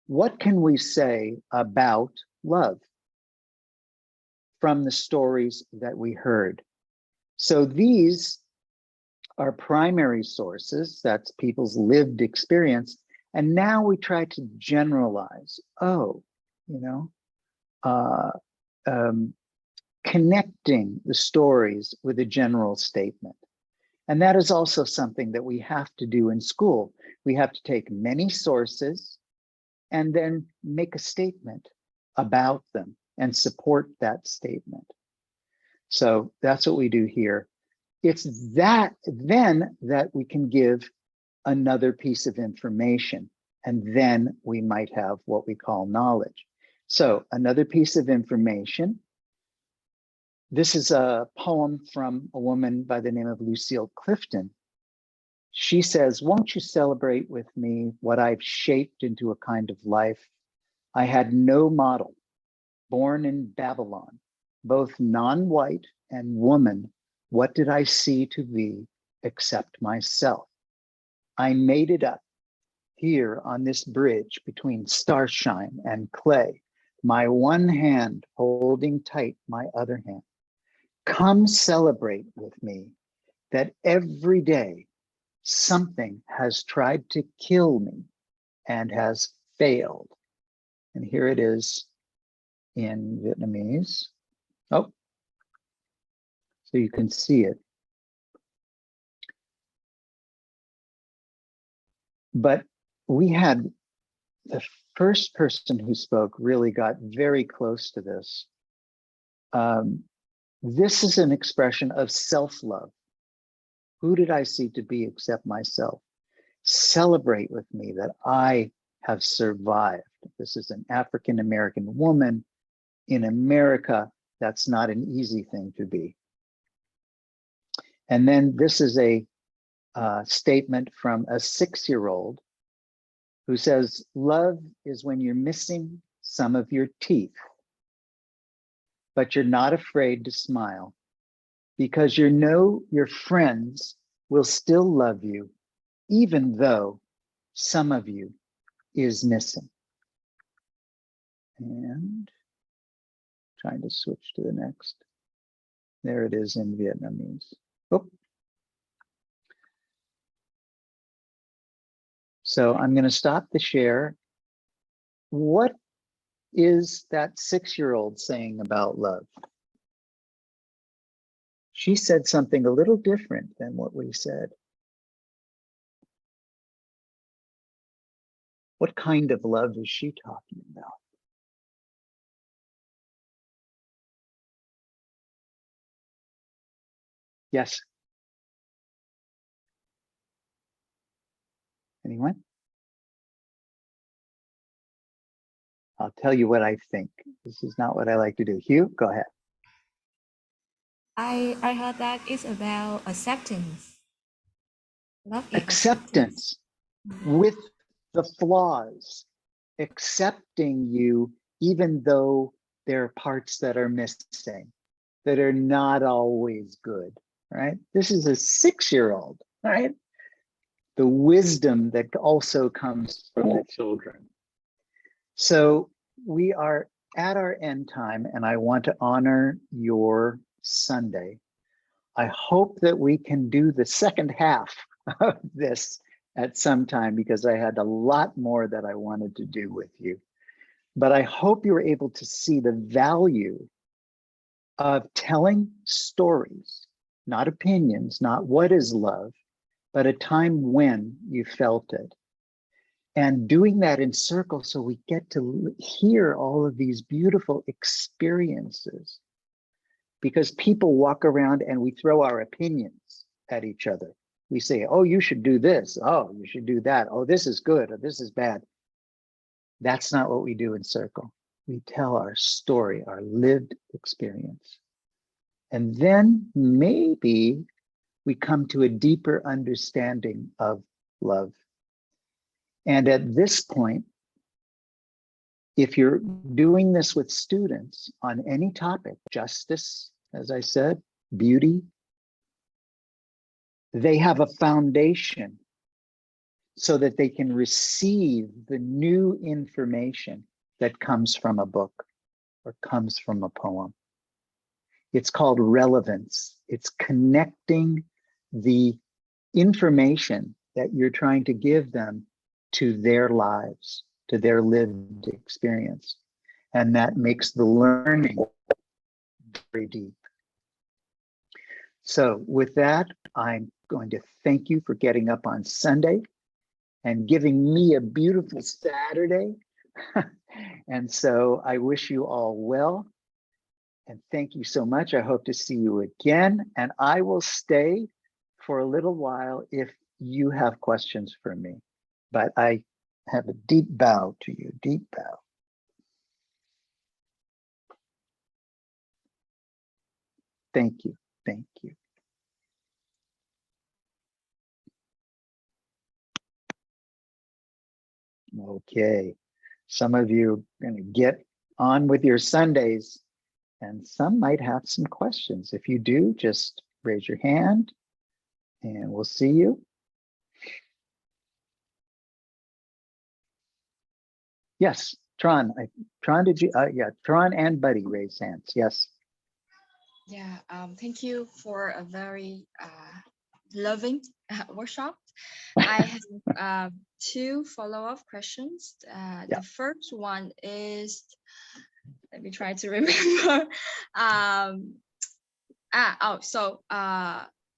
What can we say about love from the stories that we heard? So these are primary sources, that's people's lived experience. And now we try to generalize, connecting the stories with a general statement. And that is also something that we have to do in school. We have to take many sources and then make a statement about them and support that statement. So that's what we do here. It's that then that we can give another piece of information, and then we might have what we call knowledge. So another piece of information. This is a poem from a woman by the name of Lucille Clifton. She says, won't you celebrate with me what I've shaped into a kind of life? I had no model, born in Babylon, both non-white and woman. What did I see to be except myself? I made it up here on this bridge between starshine and clay, my one hand holding tight my other hand. Come celebrate with me that every day something has tried to kill me and has failed. And here it is in Vietnamese. Oh, so you can see it. But we had the first person who spoke really got very close to this. This is an expression of self-love. Who did I see to be except myself? Celebrate with me that I have survived. This is an African-American woman in America. That's not an easy thing to be. And then this is a statement from a 6-year-old who says, love is when you're missing some of your teeth, but you're not afraid to smile because you know your friends will still love you, even though some of you is missing. And trying to switch to the next. There it is in Vietnamese. Oh. So I'm going to stop the share. What is that 6-year-old saying about love? She said something a little different than what we said. What kind of love is she talking about? Yes. Anyone? I'll tell you what I think. This is not what I like to do. Hugh, go ahead. I heard that it's about acceptance. Love is Acceptance with the flaws, accepting you even though there are parts that are missing, that are not always good, right? This is a 6-year-old, right? The wisdom that also comes from the children. So we are at our end time, and I want to honor your Sunday. I hope that we can do the second half of this at some time, because I had a lot more that I wanted to do with you. But I hope you were able to see the value of telling stories, not opinions, not what is love, but a time when you felt it. And doing that in circles so we get to hear all of these beautiful experiences. Because people walk around and we throw our opinions at each other. We say, oh, you should do this. Oh, you should do that. Oh, this is good or this is bad. That's not what we do in circle. We tell our story, our lived experience. And then maybe we come to a deeper understanding of love. And at this point, if you're doing this with students on any topic, justice, as I said, beauty, they have a foundation so that they can receive the new information that comes from a book or comes from a poem. It's called relevance. It's connecting the information that you're trying to give them to their lives, to their lived experience. And that makes the learning very deep. So with that, I'm going to thank you for getting up on Sunday and giving me a beautiful Saturday. And so I wish you all well. And thank you so much. I hope to see you again. And I will stay for a little while if you have questions for me. But I have a deep bow to you, deep bow. Thank you. Thank you. Okay. Some of you are going to get on with your Sundays, and some might have some questions. If you do, just raise your hand and we'll see you. Yes, Tron, did you, yeah, Tron and Buddy raised hands, yes. Yeah, thank you for a very loving workshop. I have two follow-up questions. The first one is, let me try to remember.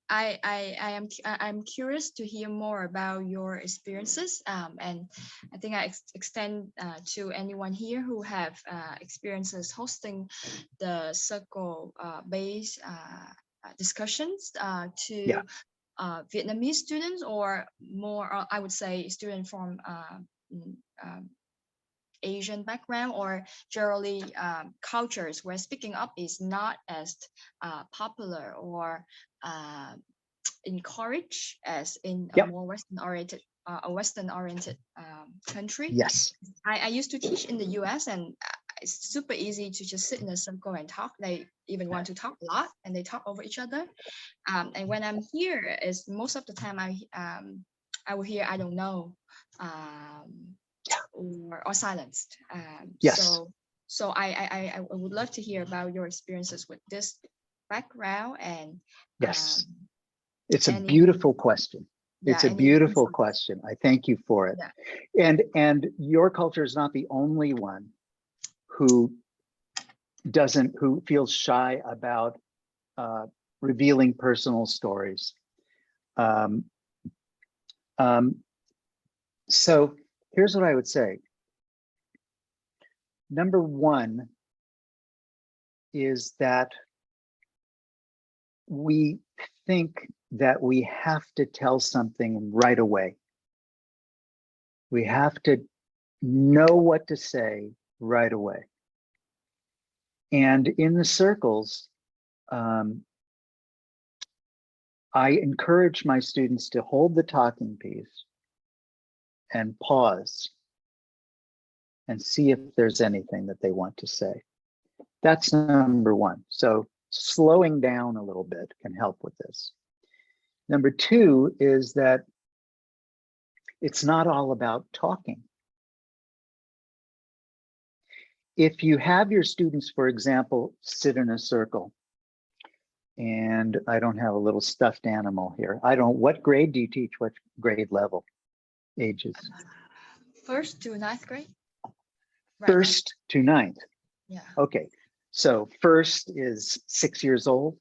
I'm curious to hear more about your experiences, and I think I extend to anyone here who have experiences hosting the circle based discussions to Vietnamese students, or more, I would say, students from Asian background, or generally cultures where speaking up is not as popular or encouraged as in a more Western oriented country. Yes. I used to teach in the US, and it's super easy to just sit in a circle and talk. They even want to talk a lot, and they talk over each other. And when I'm here, is most of the time I will hear I don't know, or silenced. Yes. So I would love to hear about your experiences with this background. And yes, it's a beautiful question. It's a beautiful question. I thank you for it. Yeah. And your culture is not the only one who feels shy about revealing personal stories. So here's what I would say. Number one is that we think that we have to tell something right away. We have to know what to say right away. And in the circles, I encourage my students to hold the talking piece and pause and see if there's anything that they want to say. That's number one. So slowing down a little bit can help with this. Number two is that it's not all about talking. If you have your students, for example, sit in a circle, and I don't have a little stuffed animal here. What grade do you teach? What grade level, ages? First to ninth grade. First to ninth. Yeah. Okay, so first is 6 years old.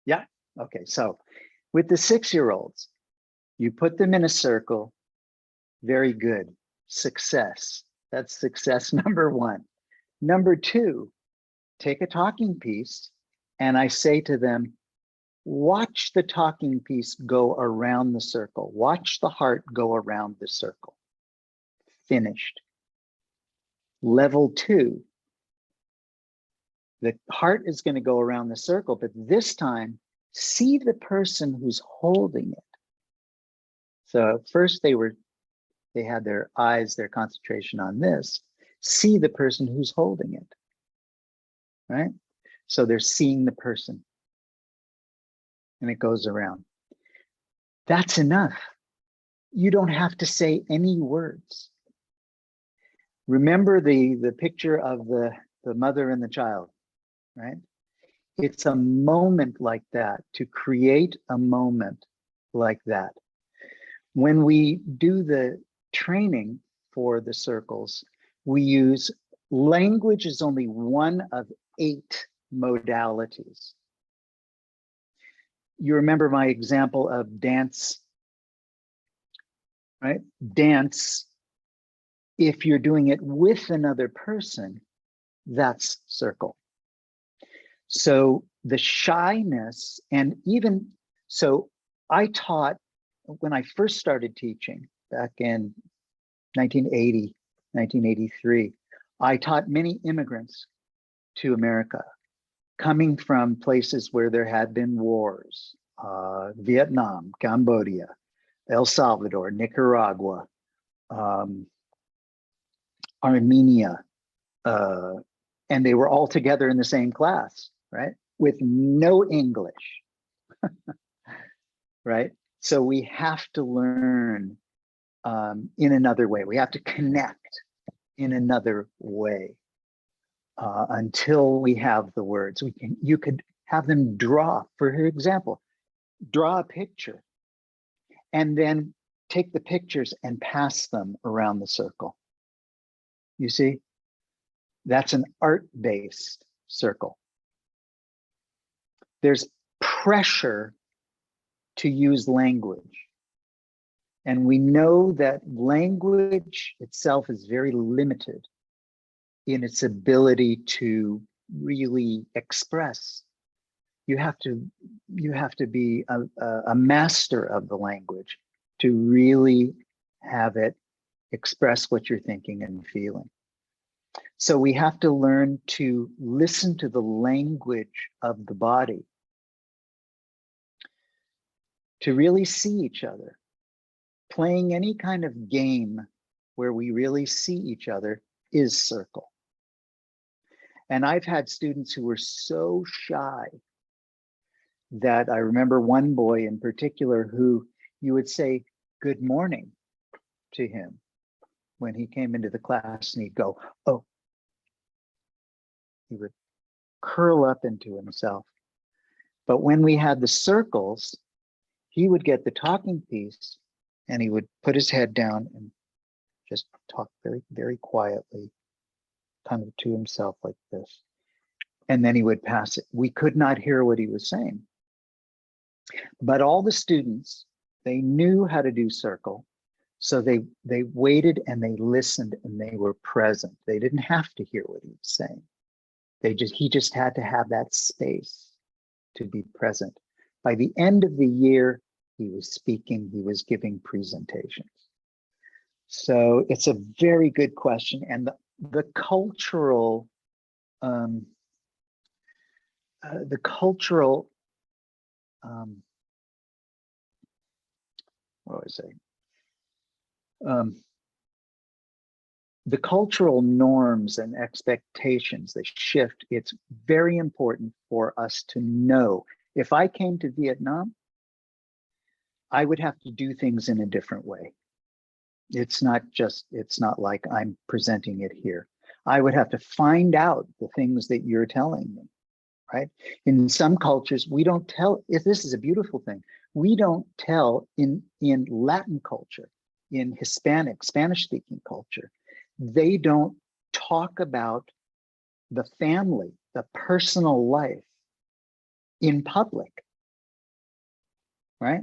Yeah, okay, so with the 6-year-olds, you put them in a circle. Very good, success. That's success number one. Number two, take a talking piece, and I say to them, watch the talking piece go around the circle. Watch the heart go around the circle. Finished. Level two, the heart is going to go around the circle, but this time, see the person who's holding it. So at first they had their eyes, their concentration on this. See the person who's holding it, right? So they're seeing the person, and it goes around. That's enough. You don't have to say any words. Remember the picture of the mother and the child, right? It's a moment like that, to create a moment like that. When we do the training for the circles, we use language is only one of 8 modalities. You remember my example of dance, right? Dance, if you're doing it with another person, that's circle. So the shyness, and even so, I taught when I first started teaching back in 1980, 1983, I taught many immigrants to America, coming from places where there had been wars, Vietnam, Cambodia, El Salvador, Nicaragua, Armenia, and they were all together in the same class, right? With no English, right? So we have to learn in another way. We have to connect. in another way until we have the words. You could have them draw, for example, draw a picture and then take the pictures and pass them around the circle. You see, that's an art-based circle. There's pressure to use language. And we know that language itself is very limited in its ability to really express. You have to be a master of the language to really have it express what you're thinking and feeling. So we have to learn to listen to the language of the body, to really see each other. Playing any kind of game where we really see each other is circle. And I've had students who were so shy that I remember one boy in particular who you would say good morning to him when he came into the class, and he'd go, oh. He would curl up into himself. But when we had the circles, he would get the talking piece and he would put his head down and just talk very, very quietly, kind of to himself like this. And then he would pass it. We could not hear what he was saying. But all the students, they knew how to do circle. So they waited and they listened and they were present. They didn't have to hear what he was saying. He just had to have that space to be present. By the end of the year, he was speaking, he was giving presentations. So it's a very good question. And the cultural, what was I saying? The cultural norms and expectations, they shift. It's very important for us to know. If I came to Vietnam, I would have to do things in a different way. It's not like I'm presenting it here. I would have to find out the things that you're telling me, right? In some cultures, we don't tell, if this is a beautiful thing, we don't tell in Latin culture, in Hispanic, Spanish-speaking culture, they don't talk about the family, the personal life in public, right?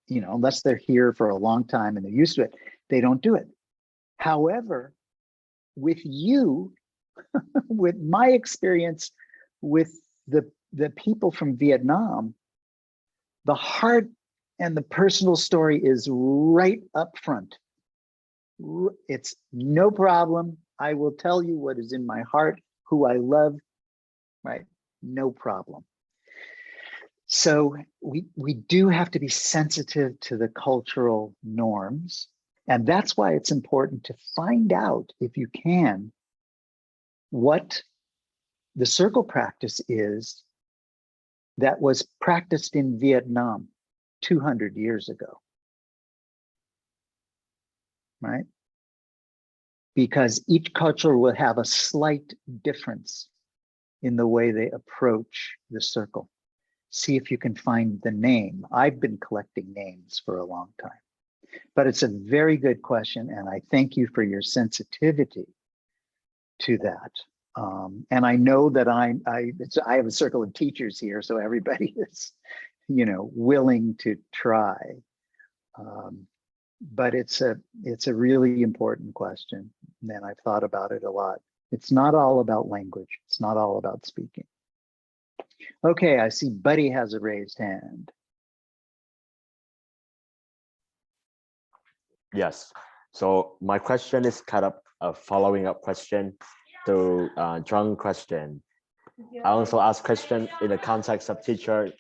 You know, unless they're here for a long time and they're used to it, they don't do it. However, with you, with my experience with the people from Vietnam, the heart and the personal story is right up front. It's no problem. I will tell you what is in my heart, who I love, right? No problem. So we do have to be sensitive to the cultural norms. And that's why it's important to find out, if you can, what the circle practice is that was practiced in Vietnam 200 years ago. Right? Because each culture will have a slight difference in the way they approach the circle. See if you can find the name. I've been collecting names for a long time, but it's a very good question. And I thank you for your sensitivity to that. And I know that I have a circle of teachers here, so everybody is, you know, willing to try. But it's a really important question, and I've thought about it a lot. It's not all about language. It's not all about speaking. Okay, I see Buddy has a raised hand. Yes. So my question is kind of a following up question to Chung question. I also ask question in the context of teaching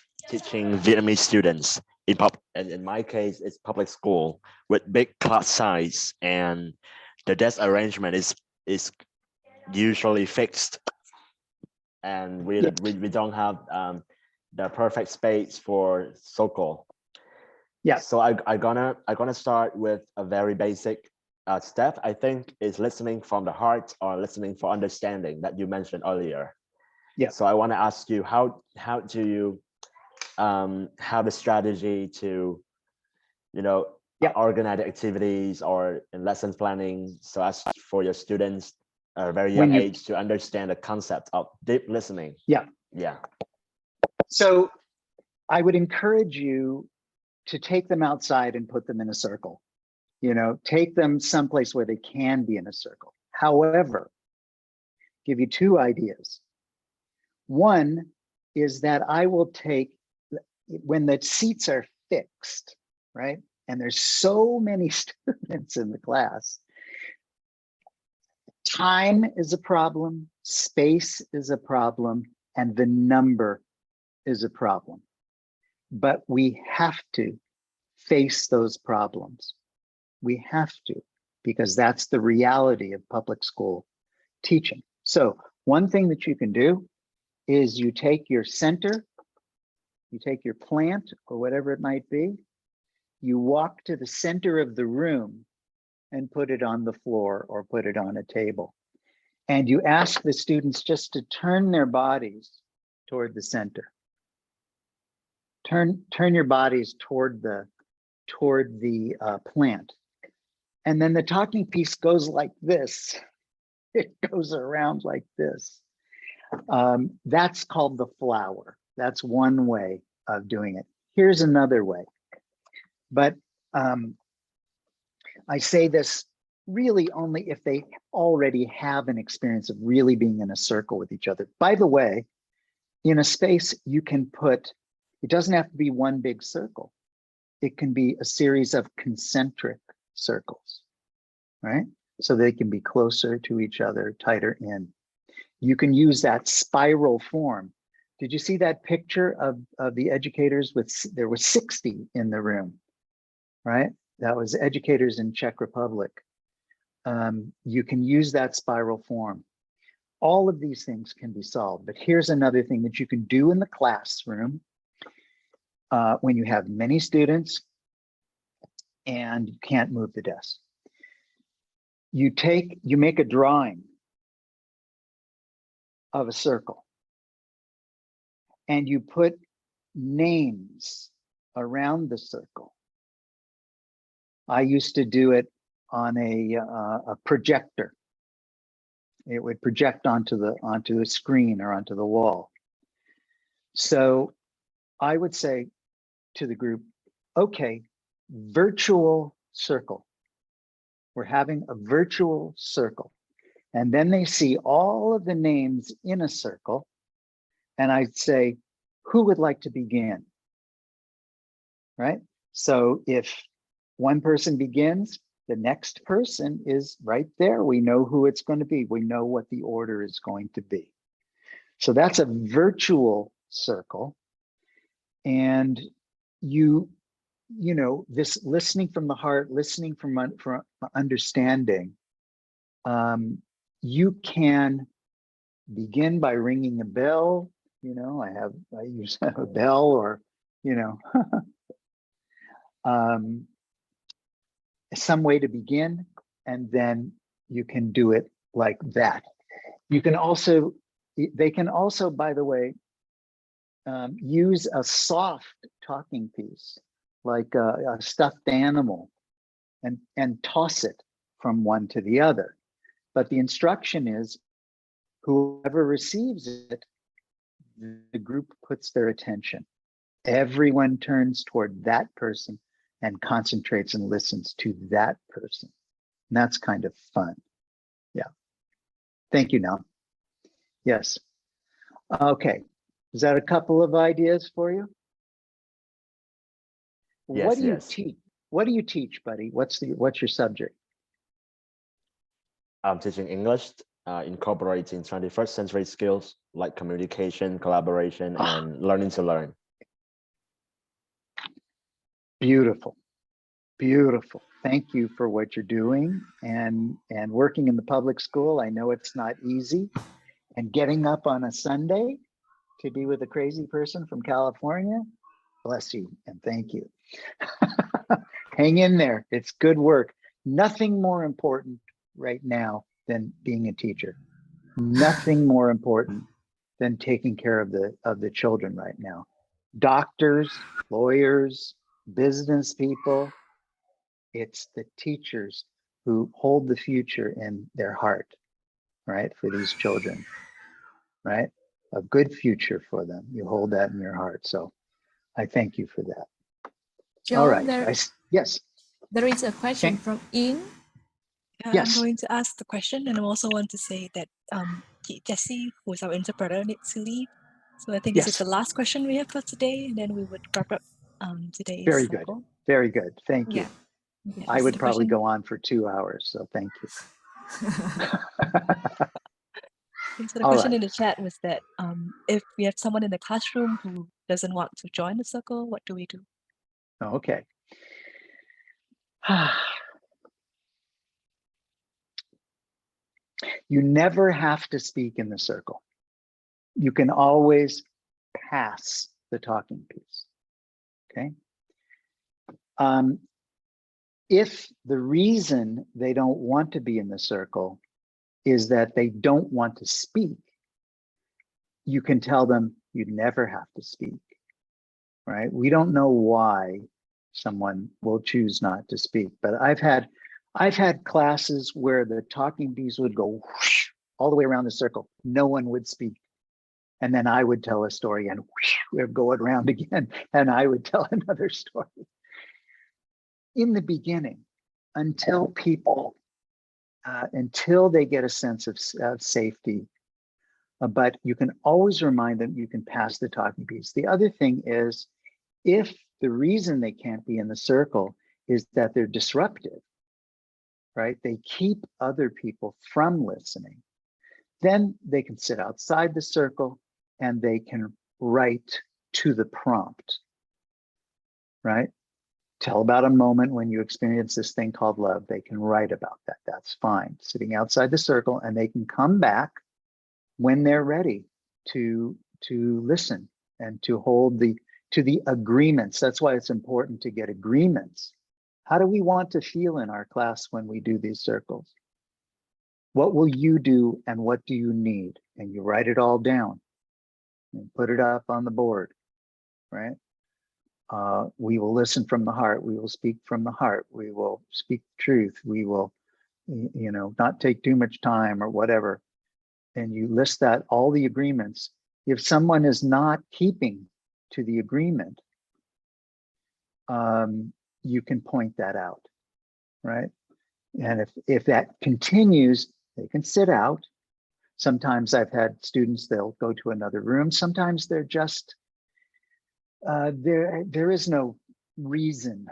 Vietnamese students. In my case, it's public school with big class size, and the desk arrangement is usually fixed, and we don't have the perfect space for so-called. Yeah. So I'm gonna start with a very basic step, I think, is listening from the heart or listening for understanding that you mentioned earlier. Yeah. So I want to ask you, how do you have a strategy to, organize activities or in lesson planning so as for your students at a very young age to understand the concept of deep listening? Yeah. Yeah. So I would encourage you to take them outside and put them in a circle. Take them someplace where they can be in a circle. However, give you two ideas. One is that I will take, when the seats are fixed, right? And there's so many students in the class, time is a problem, space is a problem, and the number is a problem. But we have to face those problems. We have to, because that's the reality of public school teaching. So one thing that you can do is you take your center, you take your plant or whatever it might be, you walk to the center of the room and put it on the floor or put it on a table. And you ask the students just to turn their bodies toward the center. Turn your bodies toward the plant. And then the talking piece goes like this. It goes around like this. That's called the flower. That's one way of doing it. Here's another way. But I say this really only if they already have an experience of really being in a circle with each other. By the way, in a space you can put, it doesn't have to be one big circle. It can be a series of concentric circles, right? So they can be closer to each other, tighter in. You can use that spiral form. Did you see that picture of the educators there were 60 in the room, right? That was educators in Czech Republic. You can use that spiral form. All of these things can be solved, but here's another thing that you can do in the classroom when you have many students and you can't move the desk. You make a drawing of a circle and you put names around the circle. I used to do it on a projector. It would project onto a screen or onto the wall. So I would say to the group, okay, virtual circle. We're having a virtual circle. And then they see all of the names in a circle. And I'd say, who would like to begin? Right? So if one person begins, the next person is right there. We know who it's going to be. We know what the order is going to be. So that's a virtual circle. And this listening from the heart, listening from understanding, you can begin by ringing a bell. I use a bell or, some way to begin, and then you can do it like that. They can also, by the way, use a soft talking piece, like a stuffed animal, and toss it from one to the other. But the instruction is, whoever receives it, the group puts their attention. Everyone turns toward that person and concentrates and listens to that person. And that's kind of fun. Yeah. Thank you, Nell. Yes. Okay. Is that a couple of ideas for you? Yes, what do you yes. teach? What do you teach, buddy? What's your subject? I'm teaching English, incorporating 21st century skills like communication, collaboration, and learning to learn. Beautiful. Beautiful. Thank you for what you're doing and working in the public school. I know it's not easy, and getting up on a Sunday to be with a crazy person from California. Bless you and thank you. Hang in there. It's good work. Nothing more important right now than being a teacher. Nothing more important than taking care of the children right now. Doctors, lawyers, business people, it's the teachers who hold the future in their heart, right, for these children, right? A good future for them. You hold that in your heart. So I thank you for that. Joe, All right. Yes. There is a question from Ian. Yeah, I'm going to ask the question, and I also want to say that Jessie, who is our interpreter, needs to leave. So I think this is the last question we have for today, and then we would wrap up today's Very circle. good. Very good. Thank you. Yeah, I would probably question. go on for 2 hours, so thank you. So the question in the chat was that if we have someone in the classroom who doesn't want to join the circle, what do we do? Okay. You never have to speak in the circle. You can always pass the talking piece, okay? If the reason they don't want to be in the circle is that they don't want to speak, you can tell them you never have to speak, right? We don't know why someone will choose not to speak, but I've had classes where the talking piece would go whoosh, all the way around the circle. No one would speak. And then I would tell a story and whoosh, we'd go around again and I would tell another story. In the beginning, until people, until they get a sense of safety, but you can always remind them you can pass the talking piece. The other thing is, if the reason they can't be in the circle is that they're disruptive, right? They keep other people from listening, then they can sit outside the circle and they can write to the prompt, right? Tell about a moment when you experience this thing called love. They can write about that. That's fine. Sitting outside the circle, and they can come back when they're ready to listen and to hold to the agreements. That's why it's important to get agreements. How do we want to feel in our class when we do these circles? What will you do and what do you need? And you write it all down and put it up on the board, right? We will listen from the heart. We will speak from the heart. We will speak truth. We will, not take too much time or whatever. And you list that, all the agreements. If someone is not keeping to the agreement, you can point that out, right? And if that continues, they can sit out. Sometimes I've had students, they'll go to another room. Sometimes they're just, there is no reason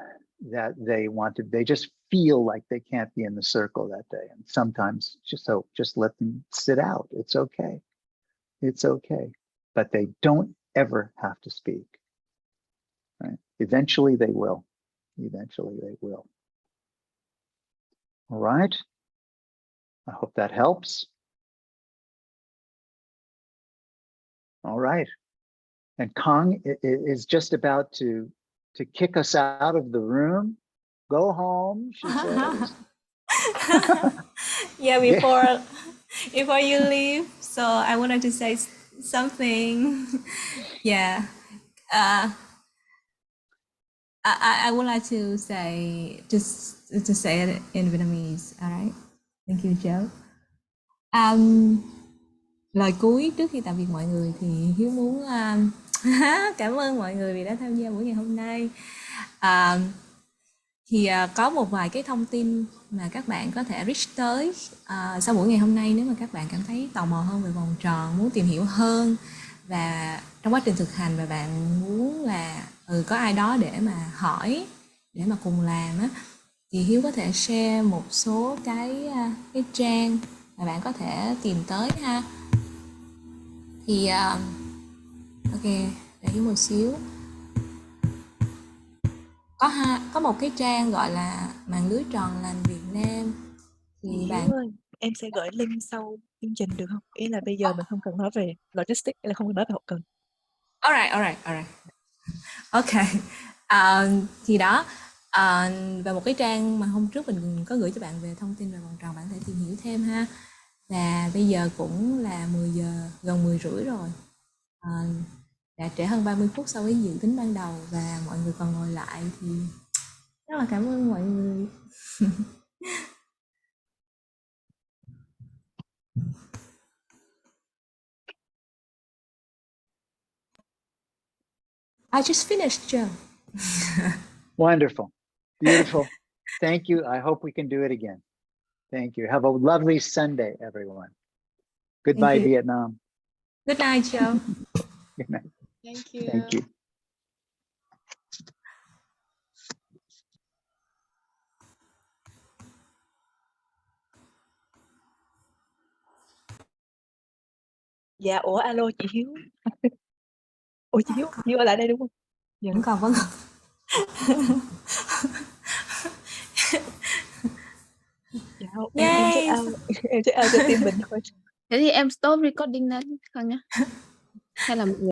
that they want to, they just feel like they can't be in the circle that day. And sometimes just let them sit out. It's okay. It's okay. But they don't ever have to speak, right? Eventually they will. Eventually they will. All right. I hope that helps. All right. And Kong is just about to kick us out of the room. Go home, she says. Yeah, before you leave, so I wanted to say something. Yeah. I would like to say to say it in Vietnamese. All right. Thank you, Joe. Lời cuối trước khi tạm biệt mọi người thì Hiếu muốn cảm ơn mọi người vì đã tham gia buổi ngày hôm nay. Có một vài cái thông tin mà các bạn có thể reach tới sau buổi ngày hôm nay, nếu mà các bạn cảm thấy tò mò hơn về vòng tròn, muốn tìm hiểu hơn và trong quá trình thực hành và bạn muốn là có ai đó để mà hỏi, để mà cùng làm á, thì Hiếu có thể share một số cái trang mà bạn có thể tìm tới ha. Thì ok, để Hiếu một xíu. Có một cái trang gọi là mạng lưới tròn lành Việt Nam. Thì bạn ơi, em sẽ gửi link sau chương trình được không? Ý là bây giờ mình không cần nói về logistics, hay là không cần nói về hậu cần. Alright. Ok. Thì đó, Và một cái trang mà hôm trước mình có gửi cho bạn về thông tin về vòng tròn, bạn có thể tìm hiểu thêm ha. Là bây giờ cũng là 10 giờ, gần 10 rưỡi rồi. Đã trễ hơn 30 phút so với dự tính ban đầu và mọi người còn ngồi lại thì rất là cảm ơn mọi người. I just finished, Joe. Wonderful. Beautiful. Thank you. I hope we can do it again. Thank you. Have a lovely Sunday, everyone. Goodbye, Vietnam. Good night, Joe. Good night. Thank you. Thank you. Dạ, ủa alo chị Hiếu. Ủa chị Hiếu ở lại đây đúng không? Dạ. Vẫn còn. Dạ không, em check out em check out cho team mình thôi. Thế thì em stop recording lên con nhé. Hay là mọi người